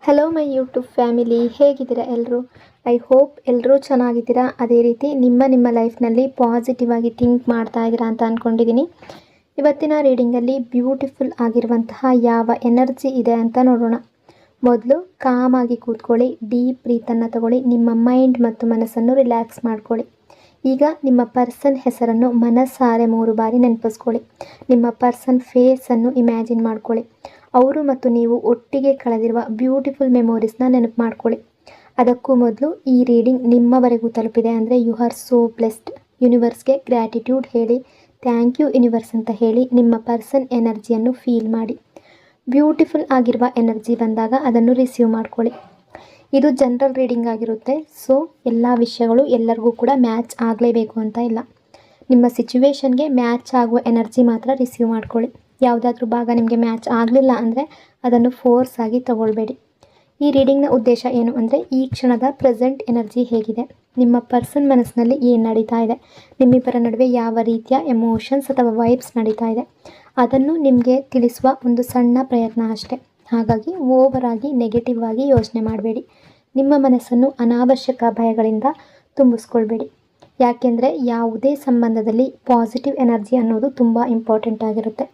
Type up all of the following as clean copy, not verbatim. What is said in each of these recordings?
Hello my YouTube family, ಹೇಗಿದ್ದೀರಾ ಎಲ್ಲರೂ? I hope ಎಲ್ಲರೂ ಚೆನ್ನಾಗಿದ್ದೀರಾ. ಅದೇ ರೀತಿ ನಿಮ್ಮ ಲೈಫ್ನಲ್ಲಿ ಪಾಸಿಟಿವ್ ಆಗಿ ಥಿಂಕ್ ಮಾಡ್ತಾ ಇದ್ದೀರಾ ಅಂತ ಅಂದ್ಕೊಂಡಿದ್ದೀನಿ. ಇವತ್ತಿನ ರೀಡಿಂಗಲ್ಲಿ ಬ್ಯೂಟಿಫುಲ್ ಆಗಿರುವಂತಹ ಯಾವ ಎನರ್ಜಿ ಇದೆ ಅಂತ ನೋಡೋಣ. ಮೊದಲು ಕಾಮಾಗಿ ಕೂತ್ಕೊಳ್ಳಿ, ಡೀಪ್ ಬ್ರೀತನ್ನು ತಗೊಳ್ಳಿ, ನಿಮ್ಮ ಮೈಂಡ್ ಮತ್ತು ಮನಸ್ಸನ್ನು ರಿಲ್ಯಾಕ್ಸ್ ಮಾಡ್ಕೊಳ್ಳಿ. ಈಗ ನಿಮ್ಮ ಪರ್ಸನ್ ಹೆಸರನ್ನು ಮನಸ್ಸಾರೆ 3 ಬಾರಿ ನೆನಪಿಸ್ಕೊಳ್ಳಿ. ನಿಮ್ಮ ಪರ್ಸನ್ ಫೇಸನ್ನು ಇಮ್ಯಾಜಿನ್ ಮಾಡ್ಕೊಳ್ಳಿ. ಅವರು ಮತ್ತು ನೀವು ಒಟ್ಟಿಗೆ ಕಳೆದಿರುವ ಬ್ಯೂಟಿಫುಲ್ ಮೆಮೊರೀಸ್ನ ನೆನಪು ಮಾಡ್ಕೊಳ್ಳಿ. ಅದಕ್ಕೂ ಮೊದಲು ಈ ರೀಡಿಂಗ್ ನಿಮ್ಮವರೆಗೂ ತಲುಪಿದೆ ಅಂದರೆ ಯು ಆರ್ ಸೋ ಬ್ಲೆಸ್ಡ್. ಯೂನಿವರ್ಸ್ಗೆ ಗ್ರ್ಯಾಟಿಟ್ಯೂಡ್ ಹೇಳಿ, ಥ್ಯಾಂಕ್ ಯು ಯೂನಿವರ್ಸ್ ಅಂತ ಹೇಳಿ ನಿಮ್ಮ ಪರ್ಸನ್ ಎನರ್ಜಿಯನ್ನು ಫೀಲ್ ಮಾಡಿ. ಬ್ಯೂಟಿಫುಲ್ ಆಗಿರುವ ಎನರ್ಜಿ ಬಂದಾಗ ಅದನ್ನು ರಿಸೀವ್ ಮಾಡ್ಕೊಳ್ಳಿ. ಇದು ಜನರಲ್ ರೀಡಿಂಗ್ ಆಗಿರುತ್ತೆ. ಸೊ ಎಲ್ಲ ವಿಷಯಗಳು ಎಲ್ಲರಿಗೂ ಕೂಡ ಮ್ಯಾಚ್ ಆಗಲೇಬೇಕು ಅಂತ ಇಲ್ಲ. ನಿಮ್ಮ ಸಿಚುವೇಶನ್ಗೆ ಮ್ಯಾಚ್ ಆಗುವ ಎನರ್ಜಿ ಮಾತ್ರ ರಿಸೀವ್ ಮಾಡ್ಕೊಳ್ಳಿ. ಯಾವುದಾದ್ರೂ ಭಾಗ ನಿಮಗೆ ಮ್ಯಾಚ್ ಆಗಲಿಲ್ಲ ಅಂದರೆ ಅದನ್ನು ಫೋರ್ಸ್ ಆಗಿ ತಗೊಳ್ಬೇಡಿ. ಈ ರೀಡಿಂಗ್ನ ಉದ್ದೇಶ ಏನು ಅಂದರೆ, ಈ ಕ್ಷಣದ ಪ್ರೆಸೆಂಟ್ ಎನರ್ಜಿ ಹೇಗಿದೆ, ನಿಮ್ಮ ಪರ್ಸನ್ ಮನಸ್ಸಿನಲ್ಲಿ ಏನು ನಡೀತಾ ಇದೆ, ನಿಮ್ಮಿಬ್ಬರ ನಡುವೆ ಯಾವ ರೀತಿಯ ಎಮೋಷನ್ಸ್ ಅಥವಾ ವೈಬ್ಸ್ ನಡೀತಾ ಇದೆ, ಅದನ್ನು ನಿಮಗೆ ತಿಳಿಸುವ ಒಂದು ಸಣ್ಣ ಪ್ರಯತ್ನ ಅಷ್ಟೇ. ಹಾಗಾಗಿ ಓವರ್ ಆಗಿ ನೆಗೆಟಿವ್ ಆಗಿ ಯೋಚನೆ ಮಾಡಬೇಡಿ. ನಿಮ್ಮ ಮನಸ್ಸನ್ನು ಅನಾವಶ್ಯಕ ಭಯಗಳಿಂದ ತುಂಬಿಸ್ಕೊಳ್ಬೇಡಿ. ಯಾಕೆಂದರೆ ಯಾವುದೇ ಸಂಬಂಧದಲ್ಲಿ ಪಾಸಿಟಿವ್ ಎನರ್ಜಿ ಅನ್ನೋದು ತುಂಬ ಇಂಪಾರ್ಟೆಂಟ್ ಆಗಿರುತ್ತೆ.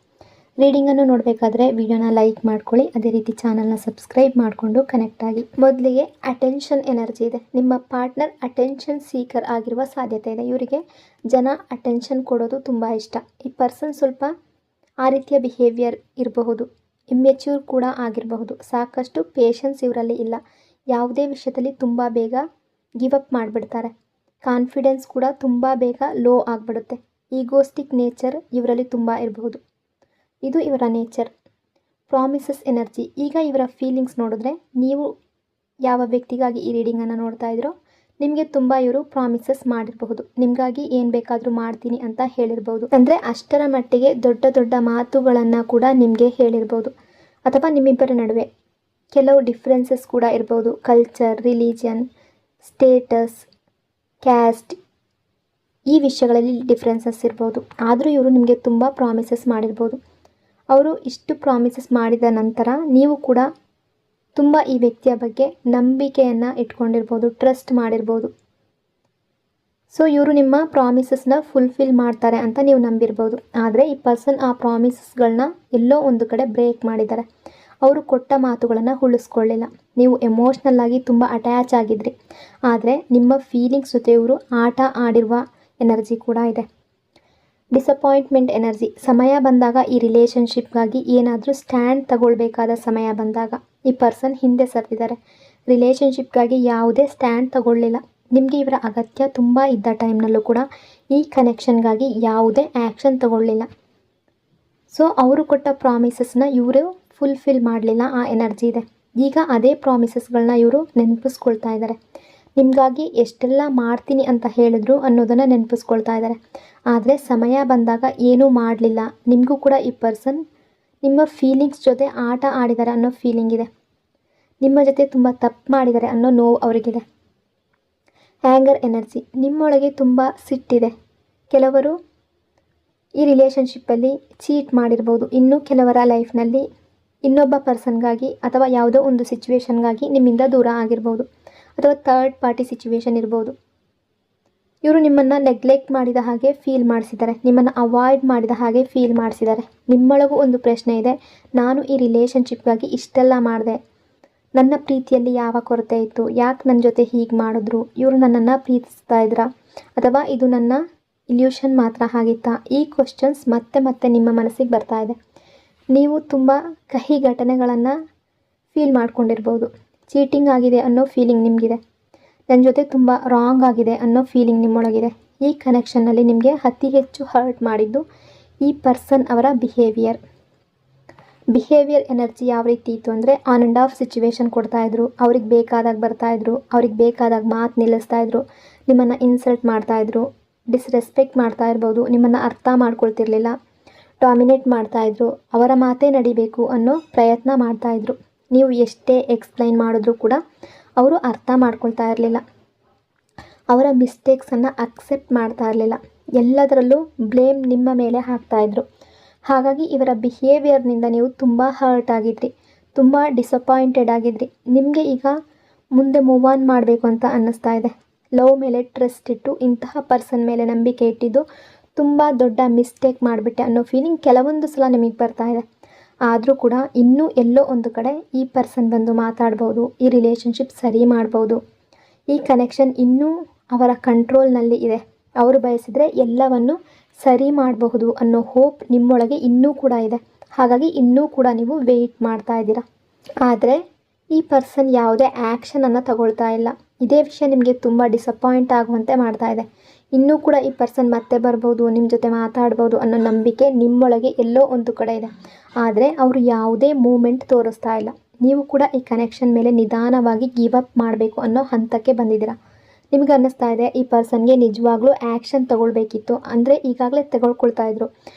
ರೀಡಿಂಗನ್ನು ನೋಡಬೇಕಾದ್ರೆ ವಿಡಿಯೋನ ಲೈಕ್ ಮಾಡ್ಕೊಳ್ಳಿ. ಅದೇ ರೀತಿ ಚಾನಲ್ನ ಸಬ್ಸ್ಕ್ರೈಬ್ ಮಾಡಿಕೊಂಡು ಕನೆಕ್ಟ್ ಆಗಿ. ಮೊದಲಿಗೆ ಅಟೆನ್ಷನ್ ಎನರ್ಜಿ ಇದೆ. ನಿಮ್ಮ ಪಾರ್ಟ್ನರ್ ಅಟೆನ್ಷನ್ ಸೀಕರ್ ಆಗಿರುವ ಸಾಧ್ಯತೆ ಇದೆ. ಇವರಿಗೆ ಜನ ಅಟೆನ್ಷನ್ ಕೊಡೋದು ತುಂಬ ಇಷ್ಟ. ಈ ಪರ್ಸನ್ ಸ್ವಲ್ಪ ಆ ರೀತಿಯ ಬಿಹೇವಿಯರ್ ಇರಬಹುದು. ಇಮ್ಮೆಚ್ಯೂರ್ ಕೂಡ ಆಗಿರಬಹುದು. ಸಾಕಷ್ಟು ಪೇಷನ್ಸ್ ಇವರಲ್ಲಿ ಇಲ್ಲ. ಯಾವುದೇ ವಿಷಯದಲ್ಲಿ ತುಂಬ ಬೇಗ ಗಿವ್ ಅಪ್ ಮಾಡಿಬಿಡ್ತಾರೆ. ಕಾನ್ಫಿಡೆನ್ಸ್ ಕೂಡ ತುಂಬ ಬೇಗ ಲೋ ಆಗಿಬಿಡುತ್ತೆ. ಈಗೋಸ್ಟಿಕ್ ನೇಚರ್ ಇವರಲ್ಲಿ ತುಂಬ ಇರಬಹುದು. ಇದು ಇವರ ನೇಚರ್. Promises energy. ಈಗ ಇವರ ಫೀಲಿಂಗ್ಸ್ ನೋಡಿದ್ರೆ, ನೀವು ಯಾವ ವ್ಯಕ್ತಿಗಾಗಿ ಈ ರೀಡಿಂಗನ್ನು ನೋಡ್ತಾ ಇದ್ರೋ ನಿಮಗೆ ತುಂಬ ಇವರು ಪ್ರಾಮಿಸಸ್ ಮಾಡಿರಬಹುದು. ನಿಮಗಾಗಿ ಏನು ಬೇಕಾದರೂ ಮಾಡ್ತೀನಿ ಅಂತ ಹೇಳಿರ್ಬೋದು. ಅಂದರೆ ಅಷ್ಟರ ಮಟ್ಟಿಗೆ ದೊಡ್ಡ ದೊಡ್ಡ ಮಾತುಗಳನ್ನು ಕೂಡ ನಿಮಗೆ ಹೇಳಿರ್ಬೋದು. ಅಥವಾ ನಿಮ್ಮಿಬ್ಬರ ನಡುವೆ ಕೆಲವು ಡಿಫ್ರೆನ್ಸಸ್ ಕೂಡ ಇರ್ಬೋದು. ಕಲ್ಚರ್, ರಿಲಿಜಿಯನ್, ಸ್ಟೇಟಸ್, ಕ್ಯಾಸ್ಟ್, ಈ ವಿಷಯಗಳಲ್ಲಿ ಡಿಫ್ರೆನ್ಸಸ್ ಇರ್ಬೋದು. ಆದರೂ ಇವರು ನಿಮಗೆ ತುಂಬ ಪ್ರಾಮಿಸಸ್ ಮಾಡಿರ್ಬೋದು. ಅವರು ಇಷ್ಟು ಪ್ರಾಮಿಸಸ್ ಮಾಡಿದ ನಂತರ ನೀವು ಕೂಡ ತುಂಬ ಈ ವ್ಯಕ್ತಿಯ ಬಗ್ಗೆ ನಂಬಿಕೆಯನ್ನು ಇಟ್ಕೊಂಡಿರ್ಬೋದು, ಟ್ರಸ್ಟ್ ಮಾಡಿರ್ಬೋದು. ಸೊ ಇವರು ನಿಮ್ಮ ಪ್ರಾಮಿಸಸ್ನ ಫುಲ್ಫಿಲ್ ಮಾಡ್ತಾರೆ ಅಂತ ನೀವು ನಂಬಿರ್ಬೋದು. ಆದರೆ ಈ ಪರ್ಸನ್ ಆ ಪ್ರಾಮಿಸಸ್ಗಳನ್ನ ಎಲ್ಲೋ ಒಂದು ಕಡೆ ಬ್ರೇಕ್ ಮಾಡಿದ್ದಾರೆ. ಅವರು ಕೊಟ್ಟ ಮಾತುಗಳನ್ನು ಉಳಿಸ್ಕೊಳ್ಳಿಲ್ಲ. ನೀವು ಎಮೋಷ್ನಲ್ ಆಗಿ ತುಂಬ ಅಟ್ಯಾಚ್ ಆಗಿದ್ರಿ. ಆದರೆ ನಿಮ್ಮ ಫೀಲಿಂಗ್ಸ್ ಜೊತೆ ಇವರು ಆಟ ಆಡಿರುವ ಎನರ್ಜಿ ಕೂಡ ಇದೆ. Disappointment energy. ಸಮಯ ಬಂದಾಗ ಈ ರಿಲೇಷನ್ಶಿಪ್ಗಾಗಿ ಏನಾದರೂ ಸ್ಟ್ಯಾಂಡ್ ತಗೊಳ್ಬೇಕಾದ ಸಮಯ ಬಂದಾಗ ಈ ಪರ್ಸನ್ ಹಿಂದೆ ಸರಿದಿದ್ದಾರೆ. ರಿಲೇಷನ್ಶಿಪ್ಗಾಗಿ ಯಾವುದೇ ಸ್ಟ್ಯಾಂಡ್ ತಗೊಳ್ಳಿಲ್ಲ. ನಿಮಗೆ ಇವರ ಅಗತ್ಯ ತುಂಬ ಇದ್ದ ಟೈಮ್ನಲ್ಲೂ ಕೂಡ ಈ ಕನೆಕ್ಷನ್ಗಾಗಿ ಯಾವುದೇ ಆ್ಯಕ್ಷನ್ ತಗೊಳ್ಳಿಲ್ಲ. ಸೊ ಅವರು ಕೊಟ್ಟ ಪ್ರಾಮಿಸಸ್ನ ಇವರು ಫುಲ್ಫಿಲ್ ಮಾಡಲಿಲ್ಲ. ಆ ಎನರ್ಜಿ ಇದೆ. ಈಗ ಅದೇ ಪ್ರಾಮಿಸಸ್ಗಳನ್ನ ಇವರು ನೆನಪಿಸ್ಕೊಳ್ತಾ ಇದ್ದಾರೆ. ನಿಮಗಾಗಿ ಎಷ್ಟೆಲ್ಲ ಮಾಡ್ತೀನಿ ಅಂತ ಹೇಳಿದ್ರು ಅನ್ನೋದನ್ನು ನೆನಪಿಸ್ಕೊಳ್ತಾ ಇದ್ದಾರೆ. ಆದರೆ ಸಮಯ ಬಂದಾಗ ಏನೂ ಮಾಡಲಿಲ್ಲ. ನಿಮಗೂ ಕೂಡ ಈ ಪರ್ಸನ್ ನಿಮ್ಮ ಫೀಲಿಂಗ್ಸ್ ಜೊತೆ ಆಟ ಆಡಿದ್ದಾರೆ ಅನ್ನೋ ಫೀಲಿಂಗ್ ಇದೆ. ನಿಮ್ಮ ಜೊತೆ ತುಂಬ ತಪ್ಪು ಮಾಡಿದ್ದಾರೆ ಅನ್ನೋ ನೋವು ಅವರಿಗಿದೆ. Anger energy. ನಿಮ್ಮೊಳಗೆ ತುಂಬ ಸಿಟ್ಟಿದೆ. ಕೆಲವರು ಈ ರಿಲೇಷನ್ಶಿಪ್ಪಲ್ಲಿ ಚೀಟ್ ಮಾಡಿರ್ಬೋದು. ಇನ್ನು ಕೆಲವರ ಲೈಫ್ನಲ್ಲಿ ಇನ್ನೊಬ್ಬ ಪರ್ಸನ್ಗಾಗಿ ಅಥವಾ ಯಾವುದೋ ಒಂದು ಸಿಚುವೇಶನ್ಗಾಗಿ ನಿಮ್ಮಿಂದ ದೂರ ಆಗಿರ್ಬೋದು. ಅಥವಾ ಥರ್ಡ್ ಪಾರ್ಟಿ ಸಿಚುವೇಶನ್ ಇರ್ಬೋದು. ಇವರು ನಿಮ್ಮನ್ನು ನೆಗ್ಲೆಕ್ಟ್ ಮಾಡಿದ ಹಾಗೆ ಫೀಲ್ ಮಾಡಿಸಿದ್ದಾರೆ. ನಿಮ್ಮನ್ನು ಅವಾಯ್ಡ್ ಮಾಡಿದ ಹಾಗೆ ಫೀಲ್ ಮಾಡಿಸಿದ್ದಾರೆ. ನಿಮ್ಮೊಳಗೂ ಒಂದು ಪ್ರಶ್ನೆ ಇದೆ, ನಾನು ಈ ರಿಲೇಷನ್ಶಿಪ್ಗಾಗಿ ಇಷ್ಟೆಲ್ಲ ಮಾಡಿದೆ, ನನ್ನ ಪ್ರೀತಿಯಲ್ಲಿ ಯಾವ ಕೊರತೆ ಇತ್ತು, ಯಾಕೆ ನನ್ನ ಜೊತೆ ಹೀಗೆ ಮಾಡಿದ್ರು, ಇವರು ನನ್ನನ್ನು ಪ್ರೀತಿಸ್ತಾ ಇದ್ರಾ ಅಥವಾ ಇದು ನನ್ನ ಇಲ್ಯೂಷನ್ ಮಾತ್ರ ಆಗಿತ್ತಾ? ಈ ಕ್ವಶನ್ಸ್ ಮತ್ತೆ ಮತ್ತೆ ನಿಮ್ಮ ಮನಸ್ಸಿಗೆ ಬರ್ತಾ ಇದೆ. ನೀವು ತುಂಬ ಕಹಿ ಘಟನೆಗಳನ್ನು ಫೀಲ್ ಮಾಡ್ಕೊಂಡಿರ್ಬೋದು. ಚೀಟಿಂಗ್ ಆಗಿದೆ ಅನ್ನೋ ಫೀಲಿಂಗ್ ನಿಮಗಿದೆ. ನನ್ನ ಜೊತೆ ತುಂಬ ರಾಂಗ್ ಆಗಿದೆ ಅನ್ನೋ ಫೀಲಿಂಗ್ ನಿಮ್ಮೊಳಗಿದೆ. ಈ ಕನೆಕ್ಷನ್ನಲ್ಲಿ ನಿಮಗೆ ಅತಿ ಹೆಚ್ಚು ಹರ್ಟ್ ಮಾಡಿದ್ದು ಈ ಪರ್ಸನ್ ಅವರ ಬಿಹೇವಿಯರ್ ಎನರ್ಜಿ ಯಾವ ರೀತಿ ಇತ್ತು ಅಂದರೆ, ಆನ್ ಆ್ಯಂಡ್ ಆಫ್ ಸಿಚುವೇಶನ್ ಕೊಡ್ತಾಯಿದ್ರು. ಅವ್ರಿಗೆ ಬೇಕಾದಾಗ ಬರ್ತಾಯಿದ್ರು, ಅವ್ರಿಗೆ ಬೇಕಾದಾಗ ಮಾತು ನಿಲ್ಲಿಸ್ತಾಯಿದ್ರು, ನಿಮ್ಮನ್ನು ಇನ್ಸಲ್ಟ್ ಮಾಡ್ತಾಯಿದ್ರು, ಡಿಸ್ರೆಸ್ಪೆಕ್ಟ್ ಮಾಡ್ತಾ ಇರ್ಬೋದು, ನಿಮ್ಮನ್ನು ಅರ್ಥ ಮಾಡ್ಕೊಳ್ತಿರ್ಲಿಲ್ಲ, ಡಾಮಿನೇಟ್ ಮಾಡ್ತಾಯಿದ್ರು, ಅವರ ಮಾತೇ ನಡಿಬೇಕು ಅನ್ನೋ ಪ್ರಯತ್ನ ಮಾಡ್ತಾಯಿದ್ರು. ನೀವು ಎಷ್ಟೇ ಎಕ್ಸ್ಪ್ಲೈನ್ ಮಾಡಿದ್ರೂ ಕೂಡ ಅವರು ಅರ್ಥ ಮಾಡ್ಕೊಳ್ತಾ ಇರಲಿಲ್ಲ. ಅವರ ಮಿಸ್ಟೇಕ್ಸನ್ನು ಅಕ್ಸೆಪ್ಟ್ ಮಾಡ್ತಾ ಇರಲಿಲ್ಲ. ಎಲ್ಲದರಲ್ಲೂ ಬ್ಲೇಮ್ ನಿಮ್ಮ ಮೇಲೆ ಹಾಕ್ತಾಯಿದ್ರು. ಹಾಗಾಗಿ ಇವರ ಬಿಹೇವಿಯರ್ನಿಂದ ನೀವು ತುಂಬ ಹರ್ಟ್ ಆಗಿದ್ರಿ. ತುಂಬ ಡಿಸಪಾಯಿಂಟೆಡ್ ಆಗಿದ್ರಿ. ನಿಮಗೆ ಈಗ ಮುಂದೆ ಮೂವ್ ಆನ್ ಮಾಡಬೇಕು ಅಂತ ಅನ್ನಿಸ್ತಾ ಇದೆ. ಲವ್ ಮೇಲೆ ಟ್ರಸ್ಟ್ ಇಟ್ಟು ಇಂತಹ ಪರ್ಸನ್ ಮೇಲೆ ನಂಬಿಕೆ ಇಟ್ಟಿದ್ದು ತುಂಬ ದೊಡ್ಡ ಮಿಸ್ಟೇಕ್ ಮಾಡಿಬಿಟ್ಟೆ ಅನ್ನೋ ಫೀಲಿಂಗ್ ಕೆಲವೊಂದು ಸಲ ನಿಮಗೆ ಬರ್ತಾ ಇದೆ. ಆದರೂ ಕೂಡ ಇನ್ನೂ ಎಲ್ಲೋ ಒಂದು ಕಡೆ ಈ ಪರ್ಸನ್ ಬಂದು ಮಾತಾಡ್ಬೋದು, ಈ ರಿಲೇಷನ್ಶಿಪ್ ಸರಿ ಮಾಡ್ಬೋದು, ಈ ಕನೆಕ್ಷನ್ ಇನ್ನೂ ಅವರ ಕಂಟ್ರೋಲ್ನಲ್ಲಿ ಇದೆ, ಅವರು ಬಯಸಿದರೆ ಎಲ್ಲವನ್ನು ಸರಿ ಮಾಡಬಹುದು ಅನ್ನೋ ಹೋಪ್ ನಿಮ್ಮೊಳಗೆ ಇನ್ನೂ ಕೂಡ ಇದೆ. ಹಾಗಾಗಿ ಇನ್ನೂ ಕೂಡ ನೀವು ವೆಯ್ಟ್ ಮಾಡ್ತಾ ಇದ್ದೀರಾ. ಆದರೆ ಈ ಪರ್ಸನ್ ಯಾವುದೇ ಆ್ಯಕ್ಷನನ್ನು ತಗೊಳ್ತಾ ಇಲ್ಲ. ಇದೇ ವಿಷಯ ನಿಮಗೆ ತುಂಬ ಡಿಸಪಾಯಿಂಟ್ ಆಗುವಂತೆ ಮಾಡ್ತಾ ಇದೆ. ಇನ್ನೂ ಕೂಡ ಈ ಪರ್ಸನ್ ಮತ್ತೆ ಬರ್ಬೋದು, ನಿಮ್ಮ ಜೊತೆ ಮಾತಾಡ್ಬೋದು ಅನ್ನೋ ನಂಬಿಕೆ ನಿಮ್ಮೊಳಗೆ ಎಲ್ಲೋ ಒಂದು ಕಡೆ ಇದೆ. ಆದರೆ ಅವರು ಯಾವುದೇ ಮೂಮೆಂಟ್ ತೋರಿಸ್ತಾ ಇಲ್ಲ. ನೀವು ಕೂಡ ಈ ಕನೆಕ್ಷನ್ ಮೇಲೆ ನಿಧಾನವಾಗಿ ಗಿವ್ ಅಪ್ ಮಾಡಬೇಕು ಅನ್ನೋ ಹಂತಕ್ಕೆ ಬಂದಿದ್ದೀರಾ. ನಿಮಗೆ ಅನ್ನಿಸ್ತಾ ಇದೆ ಈ ಪರ್ಸನ್ಗೆ ನಿಜವಾಗ್ಲೂ ಆ್ಯಕ್ಷನ್ ತಗೊಳ್ಬೇಕಿತ್ತು. ಅಂದರೆ ಈಗಾಗಲೇ ತಗೊಳ್ಕೊಳ್ತಾ ಇದ್ರು.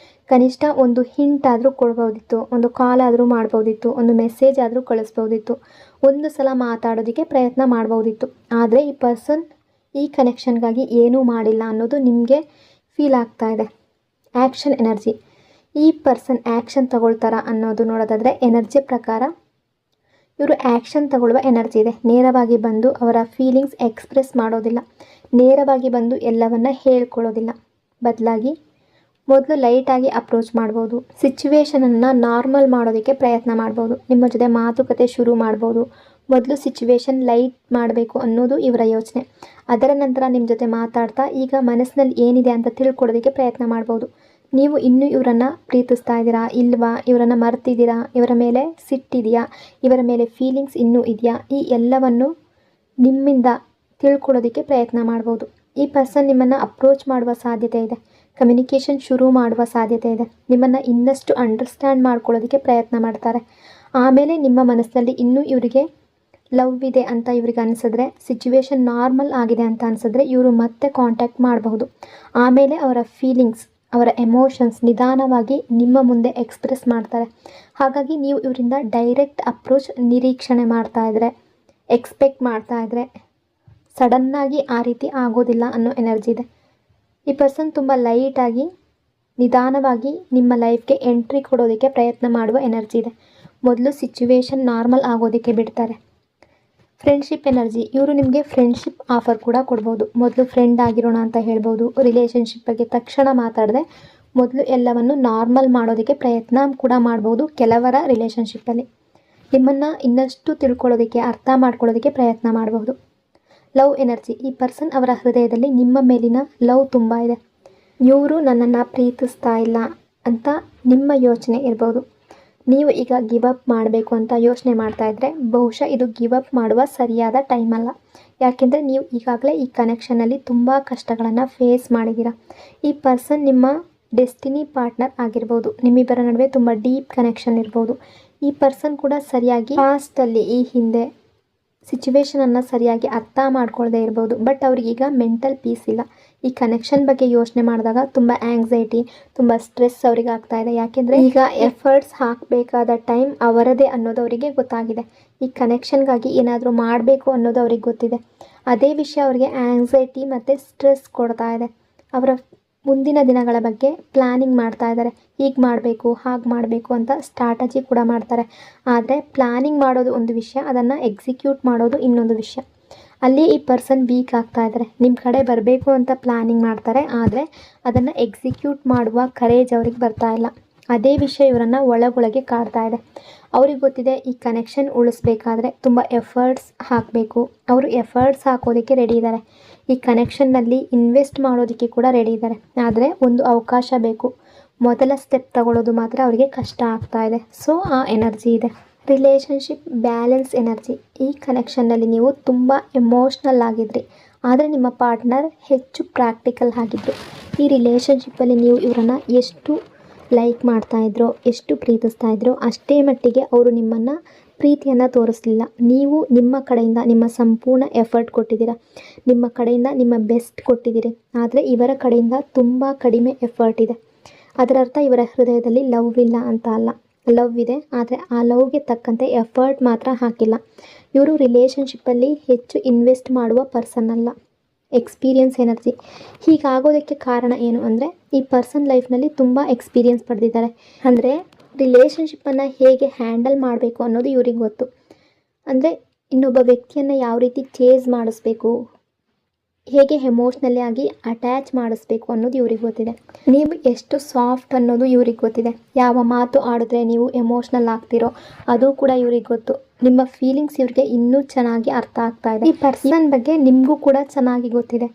ಕನಿಷ್ಠ ಒಂದು ಹಿಂಟ್ ಆದರೂ ಕೊಡ್ಬೋದಿತ್ತು, ಒಂದು ಕಾಲ್ ಆದರೂ ಮಾಡ್ಬೋದಿತ್ತು, ಒಂದು ಮೆಸೇಜ್ ಆದರೂ ಕಳಿಸ್ಬೋದಿತ್ತು, ಒಂದು ಸಲ ಮಾತಾಡೋದಕ್ಕೆ ಪ್ರಯತ್ನ ಮಾಡ್ಬೋದಿತ್ತು. ಆದರೆ ಈ ಪರ್ಸನ್ ಈ ಕನೆಕ್ಷನ್ಗಾಗಿ ಏನೂ ಮಾಡಿಲ್ಲ ಅನ್ನೋದು ನಿಮಗೆ ಫೀಲ್ ಆಗ್ತಾ ಇದೆ. ಆ್ಯಕ್ಷನ್ ಎನರ್ಜಿ, ಈ ಪರ್ಸನ್ ಆ್ಯಕ್ಷನ್ ತಗೊಳ್ತಾರಾ ಅನ್ನೋದು ನೋಡೋದಾದರೆ ಎನರ್ಜಿ ಪ್ರಕಾರ ಇವರು ಆ್ಯಕ್ಷನ್ ತಗೊಳ್ಳುವ ಎನರ್ಜಿ ಇದೆ. ನೇರವಾಗಿ ಬಂದು ಅವರ ಫೀಲಿಂಗ್ಸ್ ಎಕ್ಸ್ಪ್ರೆಸ್ ಮಾಡೋದಿಲ್ಲ, ನೇರವಾಗಿ ಬಂದು ಎಲ್ಲವನ್ನ ಹೇಳ್ಕೊಳ್ಳೋದಿಲ್ಲ. ಬದಲಾಗಿ ಮೊದಲು ಲೈಟಾಗಿ ಅಪ್ರೋಚ್ ಮಾಡ್ಬೋದು, ಸಿಚುವೇಶನನ್ನು ನಾರ್ಮಲ್ ಮಾಡೋದಕ್ಕೆ ಪ್ರಯತ್ನ ಮಾಡ್ಬೋದು, ನಿಮ್ಮ ಜೊತೆ ಮಾತುಕತೆ ಶುರು ಮಾಡ್ಬೋದು. ಮೊದಲು ಸಿಚುವೇಶನ್ ಲೈಟ್ ಮಾಡಬೇಕು ಅನ್ನೋದು ಇವರ ಯೋಚನೆ. ಅದರ ನಂತರ ನಿಮ್ಮ ಜೊತೆ ಮಾತಾಡ್ತಾ ಈಗ ಮನಸ್ಸಿನಲ್ಲಿ ಏನಿದೆ ಅಂತ ತಿಳ್ಕೊಳ್ಳೋದಕ್ಕೆ ಪ್ರಯತ್ನ ಮಾಡ್ಬೋದು. ನೀವು ಇನ್ನೂ ಇವರನ್ನು ಪ್ರೀತಿಸ್ತಾ ಇದ್ದೀರಾ ಇಲ್ವಾ, ಇವರನ್ನು ಮರ್ತಿದ್ದೀರಾ, ಇವರ ಮೇಲೆ ಸಿಟ್ಟಿದೆಯಾ, ಇವರ ಮೇಲೆ ಫೀಲಿಂಗ್ಸ್ ಇನ್ನೂ ಇದೆಯಾ, ಈ ಎಲ್ಲವನ್ನು ನಿಮ್ಮಿಂದ ತಿಳ್ಕೊಳ್ಳೋದಕ್ಕೆ ಪ್ರಯತ್ನ ಮಾಡ್ಬೋದು. ಈ ಪರ್ಸನ್ ನಿಮ್ಮನ್ನು ಅಪ್ರೋಚ್ ಮಾಡುವ ಸಾಧ್ಯತೆ ಇದೆ, ಕಮ್ಯುನಿಕೇಷನ್ ಶುರು ಮಾಡುವ ಸಾಧ್ಯತೆ ಇದೆ, ನಿಮ್ಮನ್ನು ಇನ್ನಷ್ಟು ಅಂಡರ್ಸ್ಟ್ಯಾಂಡ್ ಮಾಡ್ಕೊಳ್ಳೋದಕ್ಕೆ ಪ್ರಯತ್ನ ಮಾಡ್ತಾರೆ. ಆಮೇಲೆ ನಿಮ್ಮ ಮನಸ್ಸಿನಲ್ಲಿ ಇನ್ನೂ ಇವರಿಗೆ ಲವ್ ಇದೆ ಅಂತ ಇವ್ರಿಗೆ ಅನಿಸಿದ್ರೆ, ಸಿಚುವೇಶನ್ ನಾರ್ಮಲ್ ಆಗಿದೆ ಅಂತ ಅನಿಸಿದ್ರೆ ಇವರು ಮತ್ತೆ ಕಾಂಟ್ಯಾಕ್ಟ್ ಮಾಡಬಹುದು. ಆಮೇಲೆ ಅವರ ಫೀಲಿಂಗ್ಸ್, ಅವರ ಎಮೋಷನ್ಸ್ ನಿಧಾನವಾಗಿ ನಿಮ್ಮ ಮುಂದೆ ಎಕ್ಸ್ಪ್ರೆಸ್ ಮಾಡ್ತಾರೆ. ಹಾಗಾಗಿ ನೀವು ಇವರಿಂದ ಡೈರೆಕ್ಟ್ ಅಪ್ರೋಚ್ ನಿರೀಕ್ಷಣೆ ಮಾಡ್ತಾ ಇದ್ರೆ, ಎಕ್ಸ್ಪೆಕ್ಟ್ ಮಾಡ್ತಾ ಇದ್ರೆ ಸಡನ್ನಾಗಿ ಆ ರೀತಿ ಆಗೋದಿಲ್ಲ ಅನ್ನೋ ಎನರ್ಜಿ ಇದೆ. ಈ ಪರ್ಸನ್ ತುಂಬ ಲೈಟಾಗಿ ನಿಧಾನವಾಗಿ ನಿಮ್ಮ ಲೈಫ್ಗೆ ಎಂಟ್ರಿ ಕೊಡೋದಕ್ಕೆ ಪ್ರಯತ್ನ ಮಾಡುವ ಎನರ್ಜಿ ಇದೆ. ಮೊದಲು ಸಿಚುವೇಶನ್ ನಾರ್ಮಲ್ ಆಗೋದಕ್ಕೆ ಬಿಡ್ತಾರೆ. ಫ್ರೆಂಡ್ಶಿಪ್ ಎನರ್ಜಿ, ಇವರು ನಿಮಗೆ ಫ್ರೆಂಡ್ಶಿಪ್ ಆಫರ್ ಕೂಡ ಕೊಡ್ಬೋದು. ಮೊದಲು ಫ್ರೆಂಡ್ ಆಗಿರೋಣ ಅಂತ ಹೇಳ್ಬೋದು. ರಿಲೇಷನ್ಶಿಪ್ ಬಗ್ಗೆ ತಕ್ಷಣ ಮಾತಾಡದೆ ಮೊದಲು ಎಲ್ಲವನ್ನು ನಾರ್ಮಲ್ ಮಾಡೋದಕ್ಕೆ ಪ್ರಯತ್ನ ಕೂಡ ಮಾಡ್ಬೋದು. ಕೆಲವರ ರಿಲೇಷನ್ಶಿಪ್ಪಲ್ಲಿ ನಿಮ್ಮನ್ನು ಇನ್ನಷ್ಟು ತಿಳ್ಕೊಳ್ಳೋದಕ್ಕೆ, ಅರ್ಥ ಮಾಡ್ಕೊಳ್ಳೋದಕ್ಕೆ ಪ್ರಯತ್ನ ಮಾಡಬಹುದು. ಲವ್ ಎನರ್ಜಿ, ಈ ಪರ್ಸನ್ ಅವರ ಹೃದಯದಲ್ಲಿ ನಿಮ್ಮ ಮೇಲಿನ ಲವ್ ತುಂಬ ಇದೆ. ಇವರು ನನ್ನನ್ನು ಪ್ರೀತಿಸ್ತಾ ಇಲ್ಲ ಅಂತ ನಿಮ್ಮ ಯೋಚನೆ ಇರ್ಬೋದು. ನೀವು ಈಗ ಗಿವ್ ಅಪ್ ಮಾಡಬೇಕು ಅಂತ ಯೋಚನೆ ಮಾಡ್ತಾ ಇದ್ದರೆ ಬಹುಶಃ ಇದು ಗಿವ್ ಅಪ್ ಮಾಡುವ ಸರಿಯಾದ ಟೈಮ್ ಅಲ್ಲ. ಯಾಕೆಂದರೆ ನೀವು ಈಗಾಗಲೇ ಈ ಕನೆಕ್ಷನಲ್ಲಿ ತುಂಬ ಕಷ್ಟಗಳನ್ನು ಫೇಸ್ ಮಾಡಿದ್ದೀರಾ. ಈ ಪರ್ಸನ್ ನಿಮ್ಮ ಡೆಸ್ಟಿನಿ ಪಾರ್ಟ್ನರ್ ಆಗಿರ್ಬೋದು. ನಿಮ್ಮಿಬ್ಬರ ನಡುವೆ ತುಂಬ ಡೀಪ್ ಕನೆಕ್ಷನ್ ಇರ್ಬೋದು. ಈ ಪರ್ಸನ್ ಕೂಡ ಸರಿಯಾಗಿ ಪಾಸ್ಟಲ್ಲಿ ಈ ಹಿಂದೆ ಸಿಚುವೇಶನನ್ನು ಸರಿಯಾಗಿ ಅರ್ಥ ಮಾಡ್ಕೊಳ್ಳದೆ ಇರ್ಬೋದು. ಬಟ್ ಅವ್ರಿಗೀಗ ಮೆಂಟಲ್ ಪೀಸ್ ಇಲ್ಲ. ಈ ಕನೆಕ್ಷನ್ ಬಗ್ಗೆ ಯೋಚನೆ ಮಾಡಿದಾಗ ತುಂಬ ಆ್ಯಂಗ್ಸೈಟಿ, ತುಂಬ ಸ್ಟ್ರೆಸ್ ಅವ್ರಿಗೆ ಆಗ್ತಾ ಇದೆ. ಯಾಕೆಂದರೆ ಈಗ ಎಫರ್ಟ್ಸ್ ಹಾಕಬೇಕಾದ ಟೈಮ್ ಅವರದೇ ಅನ್ನೋದು ಅವರಿಗೆ ಗೊತ್ತಾಗಿದೆ. ಈ ಕನೆಕ್ಷನ್ಗಾಗಿ ಏನಾದರೂ ಮಾಡಬೇಕು ಅನ್ನೋದು ಅವ್ರಿಗೆ ಗೊತ್ತಿದೆ. ಅದೇ ವಿಷಯ ಅವರಿಗೆ ಆ್ಯಂಗ್ಸೈಟಿ ಮತ್ತು ಸ್ಟ್ರೆಸ್ ಕೊಡ್ತಾ ಇದೆ. ಅವರ ಮುಂದಿನ ದಿನಗಳ ಬಗ್ಗೆ ಪ್ಲ್ಯಾನಿಂಗ್ ಮಾಡ್ತಾ ಇದ್ದಾರೆ. ಹೀಗೆ ಮಾಡಬೇಕು, ಹಾಗೆ ಮಾಡಬೇಕು ಅಂತ ಸ್ಟ್ರಾಟಜಿ ಕೂಡ ಮಾಡ್ತಾರೆ. ಆದರೆ ಪ್ಲ್ಯಾನಿಂಗ್ ಮಾಡೋದು ಒಂದು ವಿಷಯ, ಅದನ್ನು ಎಕ್ಸಿಕ್ಯೂಟ್ ಮಾಡೋದು ಇನ್ನೊಂದು ವಿಷಯ. ಅಲ್ಲಿ ಈ ಪರ್ಸನ್ ವೀಕ್ ಆಗ್ತಾ ಇದ್ದಾರೆ. ನಿಮ್ಮ ಕಡೆ ಬರಬೇಕು ಅಂತ ಪ್ಲ್ಯಾನಿಂಗ್ ಮಾಡ್ತಾರೆ, ಆದರೆ ಅದನ್ನು ಎಕ್ಸಿಕ್ಯೂಟ್ ಮಾಡುವ ಕರೇಜ್ ಅವ್ರಿಗೆ ಬರ್ತಾ ಇಲ್ಲ. ಅದೇ ವಿಷಯ ಇವರನ್ನು ಒಳಗೊಳಗೆ ಕಾಡ್ತಾ ಇದೆ. ಅವ್ರಿಗೆ ಗೊತ್ತಿದೆ ಈ ಕನೆಕ್ಷನ್ ಉಳಿಸ್ಬೇಕಾದ್ರೆ ತುಂಬ ಎಫರ್ಟ್ಸ್ ಹಾಕಬೇಕು. ಅವರು ಎಫರ್ಟ್ಸ್ ಹಾಕೋದಕ್ಕೆ ರೆಡಿ ಇದ್ದಾರೆ. ಈ ಕನೆಕ್ಷನ್ನಲ್ಲಿ ಇನ್ವೆಸ್ಟ್ ಮಾಡೋದಕ್ಕೆ ಕೂಡ ರೆಡಿ ಇದ್ದಾರೆ. ಆದರೆ ಒಂದು ಅವಕಾಶ ಬೇಕು. ಮೊದಲ ಸ್ಟೆಪ್ ತಗೊಳ್ಳೋದು ಮಾತ್ರ ಅವರಿಗೆ ಕಷ್ಟ ಆಗ್ತಾ ಇದೆ. ಸೊ ಆ ಎನರ್ಜಿ ಇದೆ. ರಿಲೇಷನ್ಶಿಪ್ ಬ್ಯಾಲೆನ್ಸ್ ಎನರ್ಜಿ, ಈ ಕನೆಕ್ಷನ್ನಲ್ಲಿ ನೀವು ತುಂಬ ಎಮೋಷ್ನಲ್ ಆಗಿದ್ರಿ, ಆದರೆ ನಿಮ್ಮ ಪಾರ್ಟ್ನರ್ ಹೆಚ್ಚು ಪ್ರಾಕ್ಟಿಕಲ್ ಆಗಿದ್ದರು. ಈ ರಿಲೇಷನ್ಶಿಪ್ಪಲ್ಲಿ ನೀವು ಇವರನ್ನು ಎಷ್ಟು ಲೈಕ್ ಮಾಡ್ತಾಯಿದ್ರೋ, ಎಷ್ಟು ಪ್ರೀತಿಸ್ತಾಯಿದ್ರೋ ಅಷ್ಟೇ ಮಟ್ಟಿಗೆ ಅವರು ನಿಮ್ಮನ್ನು ಪ್ರೀತಿಯನ್ನು ತೋರಿಸಲಿಲ್ಲ. ನೀವು ನಿಮ್ಮ ಕಡೆಯಿಂದ ನಿಮ್ಮ ಸಂಪೂರ್ಣ ಎಫರ್ಟ್ ಕೊಟ್ಟಿದ್ದೀರಾ, ನಿಮ್ಮ ಕಡೆಯಿಂದ ನಿಮ್ಮ ಬೆಸ್ಟ್ ಕೊಟ್ಟಿದ್ದೀರಿ. ಆದರೆ ಇವರ ಕಡೆಯಿಂದ ತುಂಬ ಕಡಿಮೆ ಎಫರ್ಟ್ ಇದೆ. ಅದರರ್ಥ ಇವರ ಹೃದಯದಲ್ಲಿ ಲವ್ ಇಲ್ಲ ಅಂತ ಅಲ್ಲ, ಲವ್ ಇದೆ. ಆದರೆ ಆ ಲವ್ಗೆ ತಕ್ಕಂತೆ ಎಫರ್ಟ್ ಮಾತ್ರ ಹಾಕಿಲ್ಲ. ಇವರು ರಿಲೇಷನ್ಶಿಪ್ಪಲ್ಲಿ ಹೆಚ್ಚು ಇನ್ವೆಸ್ಟ್ ಮಾಡುವ ಪರ್ಸನ್ ಅಲ್ಲ. ಎಕ್ಸ್ಪೀರಿಯನ್ಸ್ ಎನರ್ಜಿ, ಹೀಗಾಗೋದಕ್ಕೆ ಕಾರಣ ಏನು ಅಂದರೆ ಈ ಪರ್ಸನ್ ಲೈಫ್ನಲ್ಲಿ ತುಂಬ ಎಕ್ಸ್ಪೀರಿಯನ್ಸ್ ಪಡೆದಿದ್ದಾರೆ. ಅಂದರೆ ರಿಲೇಷನ್ಶಿಪ್ಪನ್ನು ಹೇಗೆ ಹ್ಯಾಂಡಲ್ ಮಾಡಬೇಕು ಅನ್ನೋದು ಇವ್ರಿಗೆ ಗೊತ್ತು. ಅಂದರೆ ಇನ್ನೊಬ್ಬ ವ್ಯಕ್ತಿಯನ್ನು ಯಾವ ರೀತಿ ಚೇಸ್ ಮಾಡಿಸ್ಬೇಕು, ಹೇಗೆ ಎಮೋಷ್ನಲಿ ಆಗಿ ಅಟ್ಯಾಚ್ ಮಾಡಿಸ್ಬೇಕು ಅನ್ನೋದು ಇವ್ರಿಗೆ ಗೊತ್ತಿದೆ. ನೀವು ಎಷ್ಟು ಸಾಫ್ಟ್ ಅನ್ನೋದು ಇವ್ರಿಗೆ ಗೊತ್ತಿದೆ. ಯಾವ ಮಾತು ಆಡಿದ್ರೆ ನೀವು ಎಮೋಷ್ನಲ್ ಆಗ್ತಿರೋ ಅದು ಕೂಡ ಇವ್ರಿಗೆ ಗೊತ್ತು. ನಿಮ್ಮ ಫೀಲಿಂಗ್ಸ್ ಇವ್ರಿಗೆ ಇನ್ನೂ ಚೆನ್ನಾಗಿ ಅರ್ಥ ಆಗ್ತಾ ಇದೆ. ಈ ಪರ್ಸನ್ ಬಗ್ಗೆ ನಿಮಗೂ ಕೂಡ ಚೆನ್ನಾಗಿ ಗೊತ್ತಿದೆ.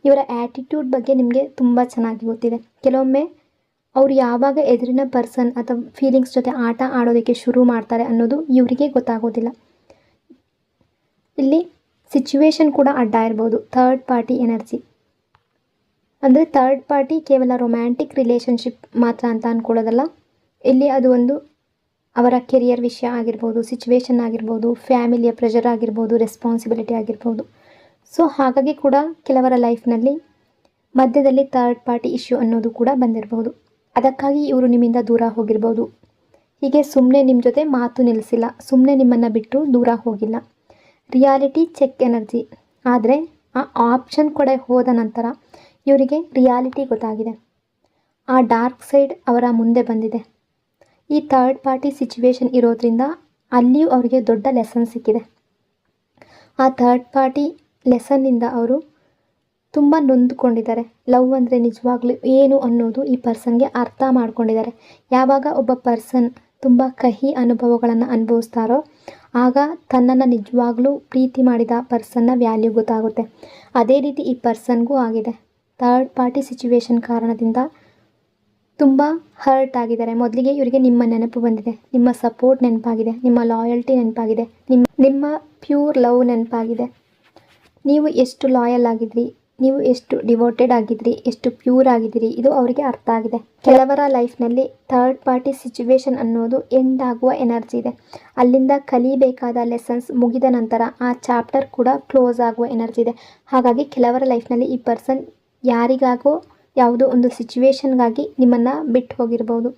ಇವರ ಆ್ಯಟಿಟ್ಯೂಡ್ ಬಗ್ಗೆ ನಿಮಗೆ ತುಂಬ ಚೆನ್ನಾಗಿ ಗೊತ್ತಿದೆ. ಕೆಲವೊಮ್ಮೆ ಅವರು ಯಾವಾಗ ಎದುರಿನ ಪರ್ಸನ್ ಅಥವಾ ಫೀಲಿಂಗ್ಸ್ ಜೊತೆ ಆಟ ಆಡೋದಕ್ಕೆ ಶುರು ಮಾಡ್ತಾರೆ ಅನ್ನೋದು ಇವರಿಗೆ ಗೊತ್ತಾಗೋದಿಲ್ಲ. ಇಲ್ಲಿ ಸಿಚುವೇಶನ್ ಕೂಡ ಅಡ್ಡ ಇರ್ಬೋದು. ಥರ್ಡ್ ಪಾರ್ಟಿ ಎನರ್ಜಿ ಅಂದರೆ ಥರ್ಡ್ ಪಾರ್ಟಿ ಕೇವಲ ರೊಮ್ಯಾಂಟಿಕ್ ರಿಲೇಷನ್ಶಿಪ್ ಮಾತ್ರ ಅಂತ ಅಂದ್ಕೊಳ್ಳೋದಲ್ಲ. ಇಲ್ಲಿ ಅದು ಒಂದು ಅವರ ಕೆರಿಯರ್ ವಿಷಯ ಆಗಿರ್ಬೋದು, ಸಿಚುವೇಶನ್ ಆಗಿರ್ಬೋದು, ಫ್ಯಾಮಿಲಿಯ ಪ್ರೆಷರ್ ಆಗಿರ್ಬೋದು, ರೆಸ್ಪಾನ್ಸಿಬಿಲಿಟಿ ಆಗಿರ್ಬೋದು. ಸೊ ಹಾಗಾಗಿ ಕೂಡ ಕೆಲವರ ಲೈಫ್ನಲ್ಲಿ ಮಧ್ಯದಲ್ಲಿ ಥರ್ಡ್ ಪಾರ್ಟಿ ಇಶ್ಯೂ ಅನ್ನೋದು ಕೂಡ ಬಂದಿರ್ಬೋದು. ಅದಕ್ಕಾಗಿ ಇವರು ನಿಮ್ಮಿಂದ ದೂರ ಹೋಗಿರ್ಬೋದು. ಹೀಗೆ ಸುಮ್ಮನೆ ನಿಮ್ಮ ಜೊತೆ ಮಾತು ನಿಲ್ಲಿಸಿಲ್ಲ, ಸುಮ್ಮನೆ ನಿಮ್ಮನ್ನು ಬಿಟ್ಟು ದೂರ ಹೋಗಿಲ್ಲ. ರಿಯಾಲಿಟಿ ಚೆಕ್ ಎನರ್ಜಿ ಆದರೆ ಆ ಆಪ್ಷನ್ ಕೂಡ ಹೋದ ನಂತರ ಇವರಿಗೆ ರಿಯಾಲಿಟಿ ಗೊತ್ತಾಗಿದೆ. ಆ ಡಾರ್ಕ್ ಸೈಡ್ ಅವರ ಮುಂದೆ ಬಂದಿದೆ. ಈ ಥರ್ಡ್ ಪಾರ್ಟಿ ಸಿಚುವೇಶನ್ ಇರೋದ್ರಿಂದ ಅಲ್ಲಿಯೂ ಅವರಿಗೆ ದೊಡ್ಡ ಲೆಸನ್ ಸಿಕ್ಕಿದೆ. ಆ ಥರ್ಡ್ ಪಾರ್ಟಿ ಲೆಸನ್ನಿಂದ ಅವರು ತುಂಬ ನೊಂದುಕೊಂಡಿದ್ದಾರೆ. ಲವ್ ಅಂದರೆ ನಿಜವಾಗ್ಲೂ ಏನು ಅನ್ನೋದು ಈ ಪರ್ಸನ್ಗೆ ಅರ್ಥ ಮಾಡ್ಕೊಂಡಿದ್ದಾರೆ. ಯಾವಾಗ ಒಬ್ಬ ಪರ್ಸನ್ ತುಂಬ ಕಹಿ ಅನುಭವಗಳನ್ನು ಅನುಭವಿಸ್ತಾರೋ ಆಗ ತನ್ನನ್ನು ನಿಜವಾಗ್ಲೂ ಪ್ರೀತಿ ಮಾಡಿದ ಪರ್ಸನ್ನ ವ್ಯಾಲ್ಯೂ ಗೊತ್ತಾಗುತ್ತೆ. ಅದೇ ರೀತಿ ಈ ಪರ್ಸನ್ಗೂ ಆಗಿದೆ. ಥರ್ಡ್ ಪಾರ್ಟಿ ಸಿಚುವೇಶನ್ ಕಾರಣದಿಂದ ತುಂಬ ಹರ್ಟ್ ಆಗಿದ್ದಾರೆ. ಮೊದಲಿಗೆ ಇವರಿಗೆ ನಿಮ್ಮ ನೆನಪು ಬಂದಿದೆ, ನಿಮ್ಮ ಸಪೋರ್ಟ್ ನೆನಪಾಗಿದೆ, ನಿಮ್ಮ ಲಾಯಲ್ಟಿ ನೆನಪಾಗಿದೆ, ನಿಮ್ಮ ಪ್ಯೂರ್ ಲವ್ ನೆನಪಾಗಿದೆ. ನೀವು ಎಷ್ಟು ಲಾಯಲ್ ಆಗಿದ್ರಿ, ನೀವು ಎಷ್ಟು ಡಿವೋಟೆಡ್ ಆಗಿದ್ರಿ, ಎಷ್ಟು ಪ್ಯೂರ್ ಆಗಿದ್ದೀರಿ, ಇದು ಅವರಿಗೆ ಅರ್ಥ ಆಗಿದೆ. ಕೆಲವರ ಲೈಫ್ನಲ್ಲಿ ಥರ್ಡ್ ಪಾರ್ಟಿ ಸಿಚುವೇಶನ್ ಅನ್ನೋದು ಎಂಡ್ ಆಗುವ ಎನರ್ಜಿ ಇದೆ. ಅಲ್ಲಿಂದ ಕಲಿಬೇಕಾದ ಲೆಸನ್ಸ್ ಮುಗಿದ ನಂತರ ಆ ಚಾಪ್ಟರ್ ಕೂಡ ಕ್ಲೋಸ್ ಆಗುವ ಎನರ್ಜಿ ಇದೆ. ಹಾಗಾಗಿ ಕೆಲವರ ಲೈಫ್ನಲ್ಲಿ ಈ ಪರ್ಸನ್ ಯಾರಿಗಾಗೋ ಯಾವುದೋ ಒಂದು ಸಿಚುವೇಶನ್ಗಾಗಿ ನಿಮ್ಮನ್ನು ಬಿಟ್ಟು ಹೋಗಿರ್ಬೋದು.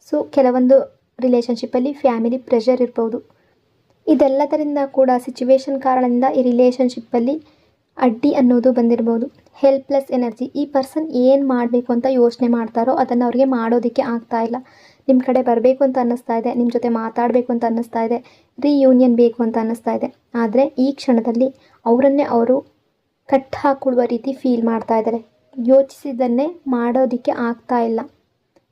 ಸೊ ಕೆಲವೊಂದು ರಿಲೇಷನ್ಶಿಪ್ಪಲ್ಲಿ ಫ್ಯಾಮಿಲಿ ಪ್ರೆಷರ್ ಇರ್ಬೋದು. ಇದೆಲ್ಲದರಿಂದ ಕೂಡ ಸಿಚುವೇಶನ್ ಕಾರಣದಿಂದ ಈ ರಿಲೇಷನ್ಶಿಪ್ಪಲ್ಲಿ ಅಡ್ಡಿ ಅನ್ನೋದು ಬಂದಿರ್ಬೋದು. Helpless energy. ಈ ಪರ್ಸನ್ ಏನು ಮಾಡಬೇಕು ಅಂತ ಯೋಚನೆ ಮಾಡ್ತಾರೋ ಅದನ್ನು ಅವ್ರಿಗೆ ಮಾಡೋದಕ್ಕೆ ಆಗ್ತಾ ಇಲ್ಲ. ನಿಮ್ಮ ಕಡೆ ಬರಬೇಕು ಅಂತ ಅನ್ನಿಸ್ತಾ ಇದೆ, ನಿಮ್ಮ ಜೊತೆ ಮಾತಾಡಬೇಕು ಅಂತ ಅನ್ನಿಸ್ತಾ ಇದೆ, ರಿಯೂನಿಯನ್ ಬೇಕು ಅಂತ ಅನ್ನಿಸ್ತಾ ಇದೆ. ಆದರೆ ಈ ಕ್ಷಣದಲ್ಲಿ ಅವರನ್ನೇ ಅವರು ಕಟ್ ಹಾಕೊಳ್ಳುವ ರೀತಿ ಫೀಲ್ ಮಾಡ್ತಾ ಇದ್ದಾರೆ. ಯೋಚಿಸಿದ್ದನ್ನೇ ಮಾಡೋದಕ್ಕೆ ಆಗ್ತಾ ಇಲ್ಲ.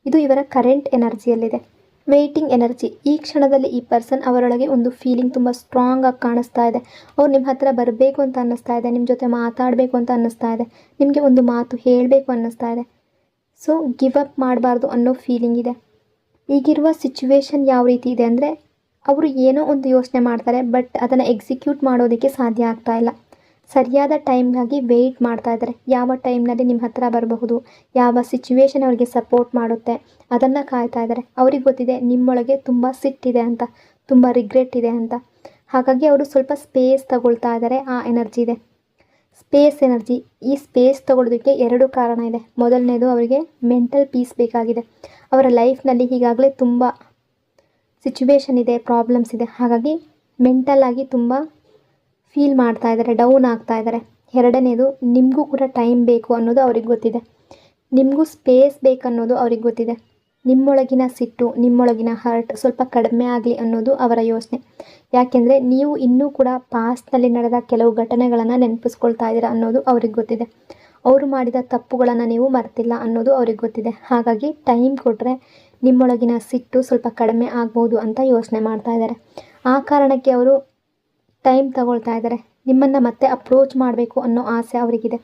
ಇದು ಇವರ ಕರೆಂಟ್ ಎನರ್ಜಿಯಲ್ಲಿದೆ. Waiting energy. ಈ ಕ್ಷಣದಲ್ಲಿ ಈ ಪರ್ಸನ್ ಅವರೊಳಗೆ ಒಂದು ಫೀಲಿಂಗ್ ತುಂಬ ಸ್ಟ್ರಾಂಗ್ ಆಗಿ ಕಾಣಿಸ್ತಾ ಇದೆ. ಅವ್ರು ನಿಮ್ಮ ಹತ್ರ ಬರಬೇಕು ಅಂತ ಅನ್ನಿಸ್ತಾ ಇದೆ, ನಿಮ್ಮ ಜೊತೆ ಮಾತಾಡಬೇಕು ಅಂತ ಅನ್ನಿಸ್ತಾ ಇದೆ, ನಿಮಗೆ ಒಂದು ಮಾತು ಹೇಳಬೇಕು ಅನ್ನಿಸ್ತಾ ಇದೆ. ಸೊ ಗಿವ್ ಅಪ್ ಮಾಡಬಾರ್ದು ಅನ್ನೋ ಫೀಲಿಂಗ್ ಇದೆ. ಈಗಿರುವ ಸಿಚುವೇಶನ್ ಯಾವ ರೀತಿ ಇದೆ ಅಂದರೆ ಅವರು ಏನೋ ಒಂದು ಯೋಚನೆ ಮಾಡ್ತಾರೆ, ಬಟ್ ಅದನ್ನು ಎಕ್ಸಿಕ್ಯೂಟ್ ಮಾಡೋದಕ್ಕೆ ಸಾಧ್ಯ ಆಗ್ತಾ ಇಲ್ಲ. ಸರಿಯಾದ ಟೈಮ್ಗಾಗಿ ವೆಯ್ಟ್ ಮಾಡ್ತಾ ಇದ್ದಾರೆ. ಯಾವ ಟೈಮ್ನಲ್ಲಿ ನಿಮ್ಮ ಹತ್ರ ಬರಬಹುದು, ಯಾವ ಸಿಚುವೇಶನ್ ಅವರಿಗೆ ಸಪೋರ್ಟ್ ಮಾಡುತ್ತೆ ಅದನ್ನು ಕಾಯ್ತಾ ಇದ್ದಾರೆ. ಅವ್ರಿಗೆ ಗೊತ್ತಿದೆ ನಿಮ್ಮೊಳಗೆ ತುಂಬ ಸಿಟ್ಟಿದೆ ಅಂತ, ತುಂಬ ರಿಗ್ರೆಟ್ ಇದೆ ಅಂತ. ಹಾಗಾಗಿ ಅವರು ಸ್ವಲ್ಪ ಸ್ಪೇಸ್ ತಗೊಳ್ತಾ ಇದ್ದಾರೆ. ಆ ಎನರ್ಜಿ ಇದೆ, ಸ್ಪೇಸ್ ಎನರ್ಜಿ. ಈ ಸ್ಪೇಸ್ ತಗೊಳ್ಳೋದಕ್ಕೆ 2 ಕಾರಣ ಇದೆ. ಮೊದಲನೇದು ಅವರಿಗೆ ಮೆಂಟಲ್ ಪೀಸ್ ಬೇಕಾಗಿದೆ. ಅವರ ಲೈಫ್ನಲ್ಲಿ ಈಗಾಗಲೇ ತುಂಬ ಸಿಚುವೇಶನ್ ಇದೆ, ಪ್ರಾಬ್ಲಮ್ಸ್ ಇದೆ. ಹಾಗಾಗಿ ಮೆಂಟಲ್ ಆಗಿ ತುಂಬ ಫೀಲ್ ಮಾಡ್ತಾ ಇದ್ದಾರೆ, ಡೌನ್ ಆಗ್ತಾ ಇದ್ದಾರೆ. ಎರಡನೇದು ನಿಮಗೂ ಕೂಡ ಟೈಮ್ ಬೇಕು ಅನ್ನೋದು ಅವ್ರಿಗೆ ಗೊತ್ತಿದೆ. ನಿಮಗೂ ಸ್ಪೇಸ್ ಬೇಕನ್ನೋದು ಅವ್ರಿಗೆ ಗೊತ್ತಿದೆ. ನಿಮ್ಮೊಳಗಿನ ಸಿಟ್ಟು, ನಿಮ್ಮೊಳಗಿನ ಹರ್ಟ್ ಸ್ವಲ್ಪ ಕಡಿಮೆ ಆಗಲಿ ಅನ್ನೋದು ಅವರ ಯೋಚನೆ. ಯಾಕೆಂದರೆ ನೀವು ಇನ್ನೂ ಕೂಡ ಪಾಸ್ಟ್ನಲ್ಲಿ ನಡೆದ ಕೆಲವು ಘಟನೆಗಳನ್ನು ನೆನಪಿಸ್ಕೊಳ್ತಾ ಇದ್ದೀರಾ ಅನ್ನೋದು ಅವ್ರಿಗೆ ಗೊತ್ತಿದೆ. ಅವರು ಮಾಡಿದ ತಪ್ಪುಗಳನ್ನು ನೀವು ಮರ್ತಿಲ್ಲ ಅನ್ನೋದು ಅವ್ರಿಗೆ ಗೊತ್ತಿದೆ. ಹಾಗಾಗಿ ಟೈಮ್ ಕೊಟ್ಟರೆ ನಿಮ್ಮೊಳಗಿನ ಸಿಟ್ಟು ಸ್ವಲ್ಪ ಕಡಿಮೆ ಆಗ್ಬೋದು ಅಂತ ಯೋಚನೆ ಮಾಡ್ತಾ ಇದ್ದಾರೆ. ಆ ಕಾರಣಕ್ಕೆ ಅವರು ಟೈಮ್ ತಗೊಳ್ತಾ ಇದ್ದಾರೆ. ನಿಮ್ಮನ್ನು ಮತ್ತೆ ಅಪ್ರೋಚ್ ಮಾಡಬೇಕು ಅನ್ನೋ ಆಸೆ ಅವರಿಗಿದೆ.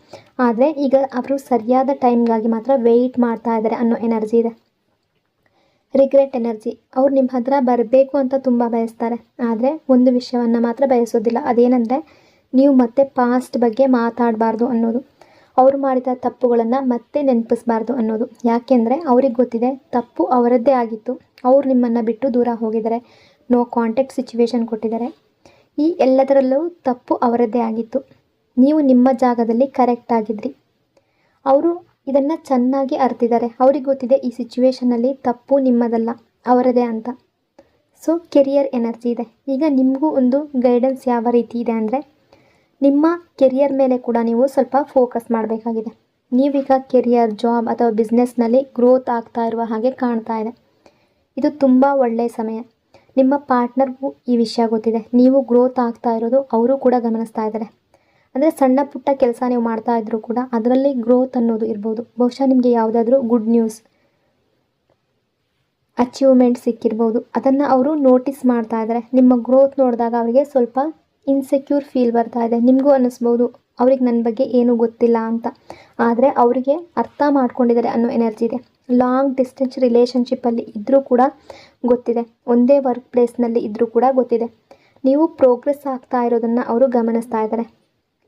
ಆದರೆ ಈಗ ಅವರು ಸರಿಯಾದ ಟೈಮ್ಗಾಗಿ ಮಾತ್ರ ವೆಯ್ಟ್ ಮಾಡ್ತಾ ಇದ್ದಾರೆ ಅನ್ನೋ ಎನರ್ಜಿ ಇದೆ. Regret energy. ಅವ್ರು ನಿಮ್ಮ ಹತ್ರ ಬರಬೇಕು ಅಂತ ತುಂಬ ಬಯಸ್ತಾರೆ, ಆದರೆ ಒಂದು ವಿಷಯವನ್ನು ಮಾತ್ರ ಬಯಸೋದಿಲ್ಲ. ಅದೇನೆಂದರೆ ನೀವು ಮತ್ತೆ ಪಾಸ್ಟ್ ಬಗ್ಗೆ ಮಾತಾಡಬಾರ್ದು ಅನ್ನೋದು. ಅವರು ಮಾಡಿದ ತಪ್ಪುಗಳನ್ನು ಮತ್ತೆ ನೆನಪಿಸಬಾರ್ದು ಅನ್ನೋದು. ಯಾಕೆಂದರೆ ಅವ್ರಿಗೆ ಗೊತ್ತಿದೆ ತಪ್ಪು ಅವರದ್ದೇ ಆಗಿತ್ತು. ಅವ್ರು ನಿಮ್ಮನ್ನು ಬಿಟ್ಟು ದೂರ ಹೋಗಿದ್ದಾರೆ, ನೋ ಕಾಂಟ್ಯಾಕ್ಟ್ ಸಿಚುವೇಶನ್ ಕೊಟ್ಟಿದ್ದಾರೆ. ಈ ಎಲ್ಲದರಲ್ಲೂ ತಪ್ಪು ಅವರದ್ದೇ ಆಗಿತ್ತು. ನೀವು ನಿಮ್ಮ ಜಾಗದಲ್ಲಿ ಕರೆಕ್ಟ್ ಆಗಿದ್ರಿ. ಅವರು ಇದನ್ನು ಚೆನ್ನಾಗಿ ಅರ್ತಿದ್ದಾರೆ. ಅವ್ರಿಗೆ ಗೊತ್ತಿದೆ ಈ ಸಿಚುವೇಶನಲ್ಲಿ ತಪ್ಪು ನಿಮ್ಮದಲ್ಲ, ಅವರದೇ ಅಂತ. ಸೊ ಕೆರಿಯರ್ ಎನರ್ಜಿ ಇದೆ. ಈಗ ನಿಮಗೂ ಒಂದು ಗೈಡೆನ್ಸ್ ಯಾವ ರೀತಿ ಇದೆ ಅಂದರೆ ನಿಮ್ಮ ಕೆರಿಯರ್ ಮೇಲೆ ಕೂಡ ನೀವು ಸ್ವಲ್ಪ ಫೋಕಸ್ ಮಾಡಬೇಕಾಗಿದೆ. ನೀವೀಗ ಕೆರಿಯರ್, ಜಾಬ್ ಅಥವಾ ಬಿಸ್ನೆಸ್ನಲ್ಲಿ ಗ್ರೋತ್ ಆಗ್ತಾ ಇರುವ ಹಾಗೆ ಕಾಣ್ತಾ ಇದೆ. ಇದು ತುಂಬ ಒಳ್ಳೆಯ ಸಮಯ. ನಿಮ್ಮ ಪಾರ್ಟ್ನರ್ಗೂ ಈ ವಿಷಯ ಗೊತ್ತಿದೆ. ನೀವು ಗ್ರೋತ್ ಆಗ್ತಾ ಇರೋದು ಅವರು ಕೂಡ ಗಮನಿಸ್ತಾ ಇದ್ದಾರೆ. ಅಂದರೆ ಸಣ್ಣ ಪುಟ್ಟ ಕೆಲಸ ನೀವು ಮಾಡ್ತಾ ಇದ್ರೂ ಕೂಡ ಅದರಲ್ಲಿ ಗ್ರೋತ್ ಅನ್ನೋದು ಇರ್ಬೋದು. ಬಹುಶಃ ನಿಮಗೆ ಯಾವುದಾದ್ರೂ ಗುಡ್ ನ್ಯೂಸ್, ಅಚೀವ್ಮೆಂಟ್ ಸಿಕ್ಕಿರ್ಬೋದು. ಅದನ್ನು ಅವರು ನೋಟಿಸ್ ಮಾಡ್ತಾ ಇದ್ದಾರೆ. ನಿಮ್ಮ ಗ್ರೋತ್ ನೋಡಿದಾಗ ಅವರಿಗೆ ಸ್ವಲ್ಪ ಇನ್ಸೆಕ್ಯೂರ್ ಫೀಲ್ ಬರ್ತಾ ಇದೆ. ನಿಮಗೂ ಅನ್ನಿಸ್ಬೋದು ಅವ್ರಿಗೆ ನನ್ನ ಬಗ್ಗೆ ಏನೂ ಗೊತ್ತಿಲ್ಲ ಅಂತ. ಆದರೆ ಅವರಿಗೆ ಅರ್ಥ ಮಾಡ್ಕೊಂಡಿದ್ದಾರೆ ಅನ್ನೋ ಎನರ್ಜಿ ಇದೆ. ಲಾಂಗ್ ಡಿಸ್ಟೆನ್ಸ್ ರಿಲೇಷನ್ಶಿಪ್ಪಲ್ಲಿ ಇದ್ದರೂ ಕೂಡ ಗೊತ್ತಿದೆ. ಒಂದೇ ವರ್ಕ್ ಪ್ಲೇಸ್ನಲ್ಲಿ ಇದ್ದರೂ ಕೂಡ ಗೊತ್ತಿದೆ. ನೀವು ಪ್ರೋಗ್ರೆಸ್ ಆಗ್ತಾ ಇರೋದನ್ನು ಅವರು ಗಮನಿಸ್ತಾ ಇದ್ದಾರೆ.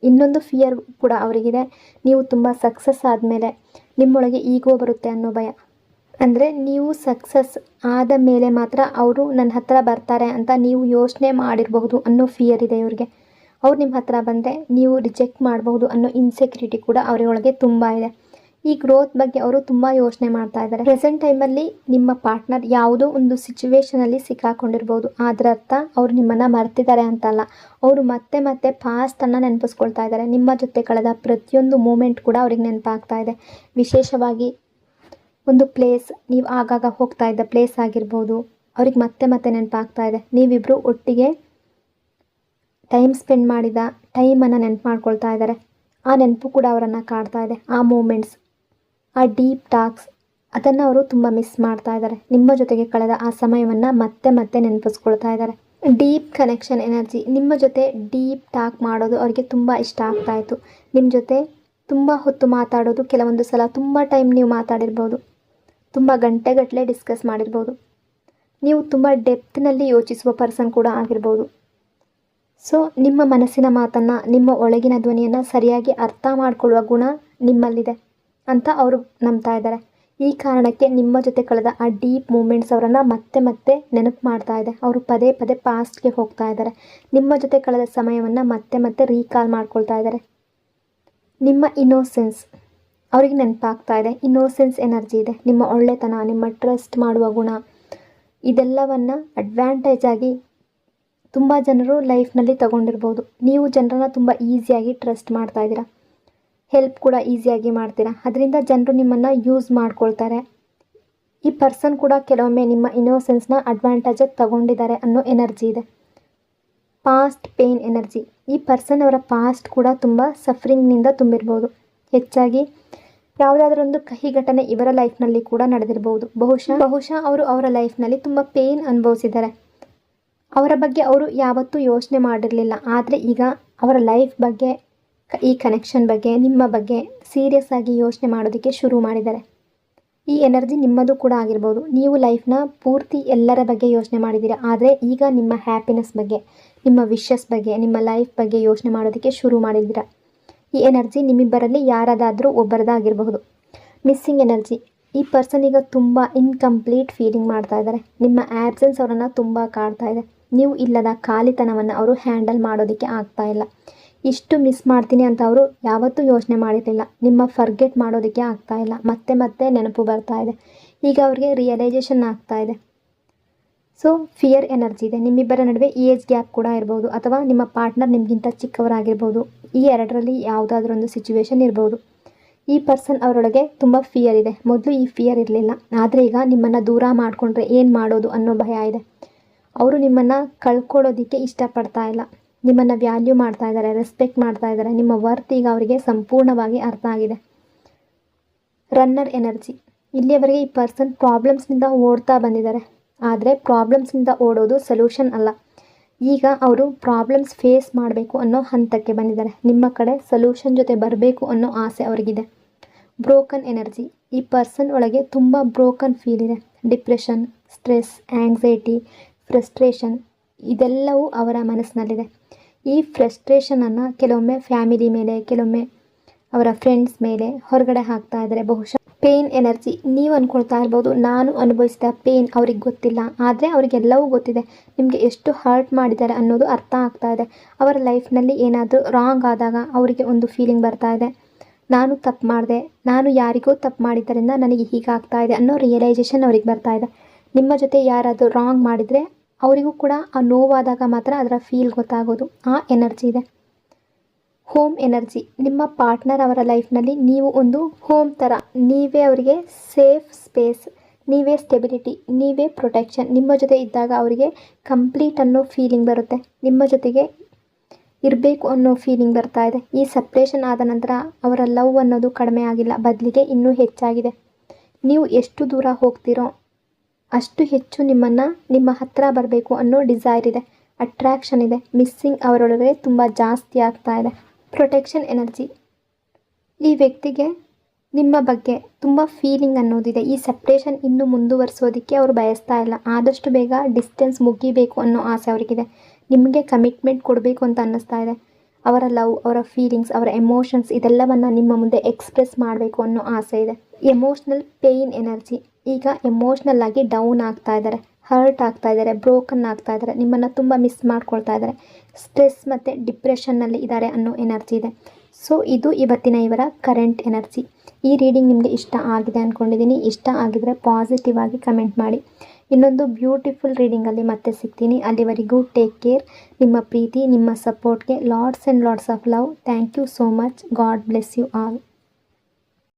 ಇನ್ನೊಂದು ಫಿಯರ್ ಕೂಡ ಅವರಿಗಿದೆ. ನೀವು ತುಂಬ ಸಕ್ಸಸ್ ಆದಮೇಲೆ ನಿಮ್ಮೊಳಗೆ ಈಗೋ ಬರುತ್ತೆ ಅನ್ನೋ ಭಯ. ಅಂದರೆ ನೀವು ಸಕ್ಸಸ್ ಆದ ಮೇಲೆ ಮಾತ್ರ ಅವರು ನನ್ನ ಹತ್ರ ಬರ್ತಾರೆ ಅಂತ ನೀವು ಯೋಚನೆ ಮಾಡಿರಬಹುದು ಅನ್ನೋ ಫಿಯರ್ ಇದೆ ಇವ್ರಿಗೆ. ಅವ್ರು ನಿಮ್ಮ ಹತ್ರ ಬಂದರೆ ನೀವು ರಿಜೆಕ್ಟ್ ಮಾಡಬಹುದು ಅನ್ನೋ ಇನ್ಸೆಕ್ಯೂರಿಟಿ ಕೂಡ ಅವರೊಳಗೆ ತುಂಬ ಇದೆ. ಈ ಗ್ರೋತ್ ಬಗ್ಗೆ ಅವರು ತುಂಬ ಯೋಚನೆ ಮಾಡ್ತಾ ಇದ್ದಾರೆ. ಪ್ರೆಸೆಂಟ್ ಟೈಮಲ್ಲಿ ನಿಮ್ಮ ಪಾರ್ಟ್ನರ್ ಯಾವುದೋ ಒಂದು ಸಿಚುವೇಷನಲ್ಲಿ ಸಿಕ್ಕಾಕೊಂಡಿರ್ಬೋದು. ಅದರ ಅರ್ಥ ಅವರು ನಿಮ್ಮನ್ನು ಮರ್ತಿದ್ದಾರೆ ಅಂತಲ್ಲ. ಅವರು ಮತ್ತೆ ಮತ್ತೆ ಪಾಸ್ಟನ್ನು ನೆನಪಿಸ್ಕೊಳ್ತಾ ಇದ್ದಾರೆ. ನಿಮ್ಮ ಜೊತೆ ಕಳೆದ ಪ್ರತಿಯೊಂದು ಮೂಮೆಂಟ್ ಕೂಡ ಅವ್ರಿಗೆ ನೆನಪಾಗ್ತಾ ಇದೆ. ವಿಶೇಷವಾಗಿ ಒಂದು ಪ್ಲೇಸ್, ನೀವು ಆಗಾಗ ಹೋಗ್ತಾ ಇದ್ದ ಪ್ಲೇಸ್ ಆಗಿರ್ಬೋದು, ಅವ್ರಿಗೆ ಮತ್ತೆ ಮತ್ತೆ ನೆನಪಾಗ್ತಾ ಇದೆ. ನೀವಿಬ್ಬರು ಒಟ್ಟಿಗೆ ಟೈಮ್ ಸ್ಪೆಂಡ್ ಮಾಡಿದ ಟೈಮನ್ನು ನೆನಪು ಮಾಡ್ಕೊಳ್ತಾ ಇದ್ದಾರೆ. ಆ ನೆನಪು ಕೂಡ ಅವರನ್ನು ಕಾಡ್ತಾ ಇದೆ. ಆ ಮೂಮೆಂಟ್ಸ್, ಆ ಡೀಪ್ ಟಾಕ್ಸ್, ಅದನ್ನು ಅವರು ತುಂಬ ಮಿಸ್ ಮಾಡ್ತಾ ಇದ್ದಾರೆ. ನಿಮ್ಮ ಜೊತೆಗೆ ಕಳೆದ ಆ ಸಮಯವನ್ನು ಮತ್ತೆ ಮತ್ತೆ ನೆನಪಿಸ್ಕೊಳ್ತಾ ಇದ್ದಾರೆ. Deep connection energy. ನಿಮ್ಮ ಜೊತೆ ಡೀಪ್ ಟಾಕ್ ಮಾಡೋದು ಅವರಿಗೆ ತುಂಬ ಇಷ್ಟ ಆಗ್ತಾ ಇತ್ತು. ನಿಮ್ಮ ಜೊತೆ ತುಂಬ ಹೊತ್ತು ಮಾತಾಡೋದು, ಕೆಲವೊಂದು ಸಲ ತುಂಬ ಟೈಮ್ ನೀವು ಮಾತಾಡಿರ್ಬೋದು, ತುಂಬ ಗಂಟೆಗಟ್ಟಲೆ ಡಿಸ್ಕಸ್ ಮಾಡಿರ್ಬೋದು. ನೀವು ತುಂಬ ಡೆಪ್ತ್ನಲ್ಲಿ ಯೋಚಿಸುವ ಪರ್ಸನ್ ಕೂಡ ಆಗಿರ್ಬೋದು. ಸೊ ನಿಮ್ಮ ಮನಸ್ಸಿನ ಮಾತನ್ನು, ನಿಮ್ಮ ಒಳಗಿನ ಧ್ವನಿಯನ್ನು ಸರಿಯಾಗಿ ಅರ್ಥ ಮಾಡಿಕೊಳ್ಳುವ ಗುಣ ನಿಮ್ಮಲ್ಲಿದೆ ಅಂತ ಅವರು ನಂಬ್ತಾ ಇದ್ದಾರೆ. ಈ ಕಾರಣಕ್ಕೆ ನಿಮ್ಮ ಜೊತೆ ಕಳೆದ ಆ ಡೀಪ್ ಮೂಮೆಂಟ್ಸ್ ಅವರನ್ನು ಮತ್ತೆ ಮತ್ತೆ ನೆನಪು ಮಾಡ್ತಾ ಇದೆ. ಅವರು ಪದೇ ಪದೇ ಪಾಸ್ಟ್ಗೆ ಹೋಗ್ತಾ ಇದ್ದಾರೆ. ನಿಮ್ಮ ಜೊತೆ ಕಳೆದ ಸಮಯವನ್ನು ಮತ್ತೆ ಮತ್ತೆ ರೀಕಾಲ್ ಮಾಡ್ಕೊಳ್ತಾ ಇದ್ದಾರೆ. ನಿಮ್ಮ ಇನ್ನೋಸೆನ್ಸ್ ಅವ್ರಿಗೆ ನೆನಪಾಗ್ತಾ ಇದೆ. ಇನ್ನೋಸೆನ್ಸ್ ಎನರ್ಜಿ ಇದೆ. ನಿಮ್ಮ ಒಳ್ಳೆತನ, ನಿಮ್ಮ ಟ್ರಸ್ಟ್ ಮಾಡುವ ಗುಣ, ಇದೆಲ್ಲವನ್ನು ಅಡ್ವಾಂಟೇಜ್ ಆಗಿ ತುಂಬ ಜನರು ಲೈಫ್ನಲ್ಲಿ ತಗೊಂಡಿರ್ಬೋದು. ನೀವು ಜನರನ್ನು ತುಂಬ ಈಸಿಯಾಗಿ ಟ್ರಸ್ಟ್ ಮಾಡ್ತಾ ಇದ್ದೀರಾ. ಹೆಲ್ಪ್ ಕೂಡ ಈಸಿಯಾಗಿ ಮಾಡ್ತೀರಾ. ಅದರಿಂದ ಜನರು ನಿಮ್ಮನ್ನು ಯೂಸ್ ಮಾಡ್ಕೊಳ್ತಾರೆ. ಈ ಪರ್ಸನ್ ಕೂಡ ಕೆಲವೊಮ್ಮೆ ನಿಮ್ಮ ಇನ್ನೋಸೆನ್ಸ್ನ ಅಡ್ವಾಂಟೇಜಾಗಿ ತಗೊಂಡಿದ್ದಾರೆ ಅನ್ನೋ ಎನರ್ಜಿ ಇದೆ. Past pain energy. ಈ ಪರ್ಸನ್ ಅವರ ಪಾಸ್ಟ್ ಕೂಡ ತುಂಬ ಸಫರಿಂಗ್ನಿಂದ ತುಂಬಿರ್ಬೋದು. ಹೆಚ್ಚಾಗಿ ಯಾವುದಾದ್ರೊಂದು ಕಹಿ ಘಟನೆ ಇವರ ಲೈಫ್ನಲ್ಲಿ ಕೂಡ ನಡೆದಿರ್ಬೋದು. ಬಹುಶಃ ಅವರು ಅವರ ಲೈಫ್ನಲ್ಲಿ ತುಂಬ ಪೇನ್ ಅನುಭವಿಸಿದ್ದಾರೆ. ಅವರ ಬಗ್ಗೆ ಅವರು ಯಾವತ್ತೂ ಯೋಚನೆ ಮಾಡಿರಲಿಲ್ಲ. ಆದರೆ ಈಗ ಅವರ ಲೈಫ್ ಬಗ್ಗೆ, ಈ ಕನೆಕ್ಷನ್ ಬಗ್ಗೆ, ನಿಮ್ಮ ಬಗ್ಗೆ ಸೀರಿಯಸ್ ಆಗಿ ಯೋಚನೆ ಮಾಡೋದಕ್ಕೆ ಶುರು ಮಾಡಿದ್ದಾರೆ. ಈ ಎನರ್ಜಿ ನಿಮ್ಮದು ಕೂಡ ಆಗಿರ್ಬೋದು. ನೀವು ಲೈಫ್ನ ಪೂರ್ತಿ ಎಲ್ಲರ ಬಗ್ಗೆ ಯೋಚನೆ ಮಾಡಿದ್ದೀರಾ. ಆದರೆ ಈಗ ನಿಮ್ಮ ಹ್ಯಾಪಿನೆಸ್ ಬಗ್ಗೆ, ನಿಮ್ಮ ವಿಶಸ್ ಬಗ್ಗೆ, ನಿಮ್ಮ ಲೈಫ್ ಬಗ್ಗೆ ಯೋಚನೆ ಮಾಡೋದಕ್ಕೆ ಶುರು ಮಾಡಿದ್ದೀರಾ. ಈ ಎನರ್ಜಿ ನಿಮ್ಮಿಬ್ಬರಲ್ಲಿ ಯಾರದಾದರೂ ಒಬ್ಬರದಾಗಿರಬಹುದು. Missing energy. ಈ ಪರ್ಸನ್ ಈಗ ತುಂಬ ಇನ್ಕಂಪ್ಲೀಟ್ ಫೀಲಿಂಗ್ ಮಾಡ್ತಾ ಇದ್ದಾರೆ. ನಿಮ್ಮ ಆ್ಯಬ್ಸೆನ್ಸ್ ಅವರನ್ನು ತುಂಬ ಕಾಡ್ತಾ ಇದೆ. ನೀವು ಇಲ್ಲದ ಖಾಲಿತನವನ್ನು ಅವರು ಹ್ಯಾಂಡಲ್ ಮಾಡೋದಕ್ಕೆ ಆಗ್ತಾ ಇಲ್ಲ. ಇಷ್ಟು ಮಿಸ್ ಮಾಡ್ತೀನಿ ಅಂತ ಅವರು ಯಾವತ್ತೂ ಯೋಚನೆ ಮಾಡಿರಲಿಲ್ಲ. ನಿಮ್ಮ ಫರ್ಗೆಟ್ ಮಾಡೋದಕ್ಕೆ ಆಗ್ತಾ ಇಲ್ಲ. ಮತ್ತೆ ಮತ್ತೆ ನೆನಪು ಬರ್ತಾ ಇದೆ. ಈಗ ಅವ್ರಿಗೆ ರಿಯಲೈಸೇಷನ್ ಆಗ್ತಾ ಇದೆ. ಸೊ ಫಿಯರ್ ಎನರ್ಜಿ ಇದೆ. ನಿಮ್ಮಿಬ್ಬರ ನಡುವೆ ಏಜ್ ಗ್ಯಾಪ್ ಕೂಡ ಇರ್ಬೋದು, ಅಥವಾ ನಿಮ್ಮ ಪಾರ್ಟ್ನರ್ ನಿಮಗಿಂತ ಚಿಕ್ಕವರಾಗಿರ್ಬೋದು. ಈ ಎರಡರಲ್ಲಿ ಯಾವುದಾದ್ರೊಂದು ಸಿಚುವೇಶನ್ ಇರ್ಬೋದು. ಈ ಪರ್ಸನ್ ಅವರೊಳಗೆ ತುಂಬ ಫಿಯರ್ ಇದೆ. ಮೊದಲು ಈ ಫಿಯರ್ ಇರಲಿಲ್ಲ, ಆದರೆ ಈಗ ನಿಮ್ಮನ್ನು ದೂರ ಮಾಡಿಕೊಂಡ್ರೆ ಏನು ಮಾಡೋದು ಅನ್ನೋ ಭಯ ಇದೆ. ಅವರು ನಿಮ್ಮನ್ನು ಕಳ್ಕೊಳ್ಳೋದಕ್ಕೆ ಇಷ್ಟಪಡ್ತಾ ಇಲ್ಲ. ನಿಮ್ಮನ್ನು ವ್ಯಾಲ್ಯೂ ಮಾಡ್ತಾ ಇದ್ದಾರೆ, ರೆಸ್ಪೆಕ್ಟ್ ಮಾಡ್ತಾ ಇದ್ದಾರೆ. ನಿಮ್ಮ ವರ್ತ್ ಈಗ ಅವರಿಗೆ ಸಂಪೂರ್ಣವಾಗಿ ಅರ್ಥ ಆಗಿದೆ. Runner energy. ಇಲ್ಲಿಯವರೆಗೆ ಈ ಪರ್ಸನ್ ಪ್ರಾಬ್ಲಮ್ಸ್ನಿಂದ ಓಡ್ತಾ ಬಂದಿದ್ದಾರೆ. ಆದರೆ ಪ್ರಾಬ್ಲಮ್ಸ್ನಿಂದ ಓಡೋದು ಸೊಲ್ಯೂಷನ್ ಅಲ್ಲ. ಈಗ ಅವರು ಪ್ರಾಬ್ಲಮ್ಸ್ ಫೇಸ್ ಮಾಡಬೇಕು ಅನ್ನೋ ಹಂತಕ್ಕೆ ಬಂದಿದ್ದಾರೆ. ನಿಮ್ಮ ಕಡೆ ಸೊಲ್ಯೂಷನ್ ಜೊತೆ ಬರಬೇಕು ಅನ್ನೋ ಆಸೆ ಅವರಿಗಿದೆ. Broken energy. ಈ ಪರ್ಸನ್ ಒಳಗೆ ತುಂಬ ಬ್ರೋಕನ್ ಫೀಲ್ ಇದೆ. ಡಿಪ್ರೆಷನ್, ಸ್ಟ್ರೆಸ್, ಆ್ಯಂಗ್ಸೈಟಿ, ಫ್ರಸ್ಟ್ರೇಷನ್, ಇದೆಲ್ಲವೂ ಅವರ ಮನಸ್ಸಿನಲ್ಲಿದೆ. ಈ ಫ್ರಸ್ಟ್ರೇಷನನ್ನು ಕೆಲವೊಮ್ಮೆ ಫ್ಯಾಮಿಲಿ ಮೇಲೆ, ಕೆಲವೊಮ್ಮೆ ಅವರ ಫ್ರೆಂಡ್ಸ್ ಮೇಲೆ ಹೊರಗಡೆ ಹಾಕ್ತಾ ಇದ್ದಾರೆ. ಬಹುಶಃ ಪೇನ್ ಎನರ್ಜಿ. ನೀವು ಅಂದ್ಕೊಳ್ತಾ ಇರ್ಬೋದು, ನಾನು ಅನುಭವಿಸಿದ ಪೇನ್ ಅವ್ರಿಗೆ ಗೊತ್ತಿಲ್ಲ. ಆದರೆ ಅವರಿಗೆಲ್ಲವೂ ಗೊತ್ತಿದೆ. ನಿಮಗೆ ಎಷ್ಟು ಹರ್ಟ್ ಮಾಡಿದ್ದಾರೆ ಅನ್ನೋದು ಅರ್ಥ ಆಗ್ತಾ ಇದೆ. ಅವರ ಲೈಫ್ನಲ್ಲಿ ಏನಾದರೂ ರಾಂಗ್ ಆದಾಗ ಅವರಿಗೆ ಒಂದು ಫೀಲಿಂಗ್ ಬರ್ತಾ ಇದೆ, ನಾನು ತಪ್ಪು ಮಾಡಿದೆ, ನಾನು ಯಾರಿಗೋ ತಪ್ಪು ಮಾಡಿದ್ದರಿಂದ ನನಗೆ ಹೀಗಾಗ್ತಾ ಇದೆ ಅನ್ನೋ ರಿಯಲೈಸೇಷನ್ ಅವ್ರಿಗೆ ಬರ್ತಾ ಇದೆ. ನಿಮ್ಮ ಜೊತೆ ಯಾರಾದರೂ ರಾಂಗ್ ಮಾಡಿದರೆ ಅವರಿಗೂ ಕೂಡ ಆ ನೋವಾದಾಗ ಮಾತ್ರ ಅದರ ಫೀಲ್ ಗೊತ್ತಾಗೋದು. ಆ ಎನರ್ಜಿ ಇದೆ. Home energy. ನಿಮ್ಮ ಪಾರ್ಟ್ನರ್ ಅವರ ಲೈಫ್ನಲ್ಲಿ ನೀವು ಒಂದು ಹೋಮ್ ಥರ. ನೀವೇ ಅವರಿಗೆ ಸೇಫ್ ಸ್ಪೇಸ್, ನೀವೇ ಸ್ಟೆಬಿಲಿಟಿ, ನೀವೇ ಪ್ರೊಟೆಕ್ಷನ್. ನಿಮ್ಮ ಜೊತೆ ಇದ್ದಾಗ ಅವರಿಗೆ ಕಂಪ್ಲೀಟ್ ಅನ್ನೋ ಫೀಲಿಂಗ್ ಬರುತ್ತೆ, ನಿಮ್ಮ ಜೊತೆಗೆ ಇರಬೇಕು ಅನ್ನೋ ಫೀಲಿಂಗ್ ಬರ್ತಾ ಇದೆ. ಈ ಸಪ್ರೇಷನ್ ಆದ ನಂತರ ಅವರ ಲವ್ ಅನ್ನೋದು ಕಡಿಮೆ ಆಗಿಲ್ಲ, ಬದಲಿಗೆ ಇನ್ನೂ ಹೆಚ್ಚಾಗಿದೆ. ನೀವು ಎಷ್ಟು ದೂರ ಹೋಗ್ತೀರೋ ಅಷ್ಟು ಹೆಚ್ಚು ನಿಮ್ಮನ್ನು ನಿಮ್ಮ ಹತ್ತಿರ ಬರಬೇಕು ಅನ್ನೋ ಡಿಸೈರ್ ಇದೆ, ಅಟ್ರಾಕ್ಷನ್ ಇದೆ. ಮಿಸ್ಸಿಂಗ್ ಅವರೊಳಗೆ ತುಂಬ ಜಾಸ್ತಿ ಆಗ್ತಾ ಇದೆ. ಪ್ರೊಟೆಕ್ಷನ್ ಎನರ್ಜಿ, ಈ ವ್ಯಕ್ತಿಗೆ ನಿಮ್ಮ ಬಗ್ಗೆ ತುಂಬ ಫೀಲಿಂಗ್ ಅನ್ನೋದಿದೆ. ಈ ಸಪ್ರೇಷನ್ ಇನ್ನೂ ಮುಂದುವರಿಸೋದಕ್ಕೆ ಅವರು ಬಯಸ್ತಾ ಇಲ್ಲ, ಆದಷ್ಟು ಬೇಗ ಡಿಸ್ಟೆನ್ಸ್ ಮುಗಿಬೇಕು ಅನ್ನೋ ಆಸೆ ಅವರಿಗಿದೆ. ನಿಮಗೆ ಕಮಿಟ್ಮೆಂಟ್ ಕೊಡಬೇಕು ಅಂತ ಅನ್ನಿಸ್ತಾ ಇದೆ. ಅವರ ಲವ್, ಅವರ ಫೀಲಿಂಗ್ಸ್, ಅವರ ಎಮೋಷನ್ಸ್ ಇದೆಲ್ಲವನ್ನು ನಿಮ್ಮ ಮುಂದೆ ಎಕ್ಸ್ಪ್ರೆಸ್ ಮಾಡಬೇಕು ಅನ್ನೋ ಆಸೆ ಇದೆ. ಎಮೋಷ್ನಲ್ ಪೇಯ್ನ್ ಎನರ್ಜಿ, ಈಗ ಎಮೋಷ್ನಲ್ ಆಗಿ ಡೌನ್ ಆಗ್ತಾ ಇದ್ದಾರೆ, ಹರ್ಟ್ ಆಗ್ತಾ ಇದ್ದಾರೆ, ಬ್ರೋಕನ್ ಆಗ್ತಾ ಇದ್ದಾರೆ, ನಿಮ್ಮನ್ನು ತುಂಬ ಮಿಸ್ ಮಾಡ್ಕೊಳ್ತಾ ಇದ್ದಾರೆ, ಸ್ಟ್ರೆಸ್ ಮತ್ತು ಡಿಪ್ರೆಷನ್ನಲ್ಲಿ ಇದ್ದಾರೆ ಅನ್ನೋ ಎನರ್ಜಿ ಇದೆ. ಸೊ ಇದು ಇವತ್ತಿನ ಇವರ ಕರೆಂಟ್ ಎನರ್ಜಿ. ಈ ರೀಡಿಂಗ್ ನಿಮಗೆ ಇಷ್ಟ ಆಗಿದೆ ಅಂದ್ಕೊಂಡಿದ್ದೀನಿ. ಇಷ್ಟ ಆಗಿದರೆ ಪಾಸಿಟಿವ್ ಆಗಿ ಕಮೆಂಟ್ ಮಾಡಿ. ಇನ್ನೊಂದು ಬ್ಯೂಟಿಫುಲ್ ರೀಡಿಂಗಲ್ಲಿ ಮತ್ತೆ ಸಿಗ್ತೀನಿ. ಅಲ್ಲಿವರೆಗೂ ಟೇಕ್ ಕೇರ್. ನಿಮ್ಮ ಪ್ರೀತಿ, ನಿಮ್ಮ ಸಪೋರ್ಟ್ಗೆ lots and lots of love. Thank you so much. God bless you all.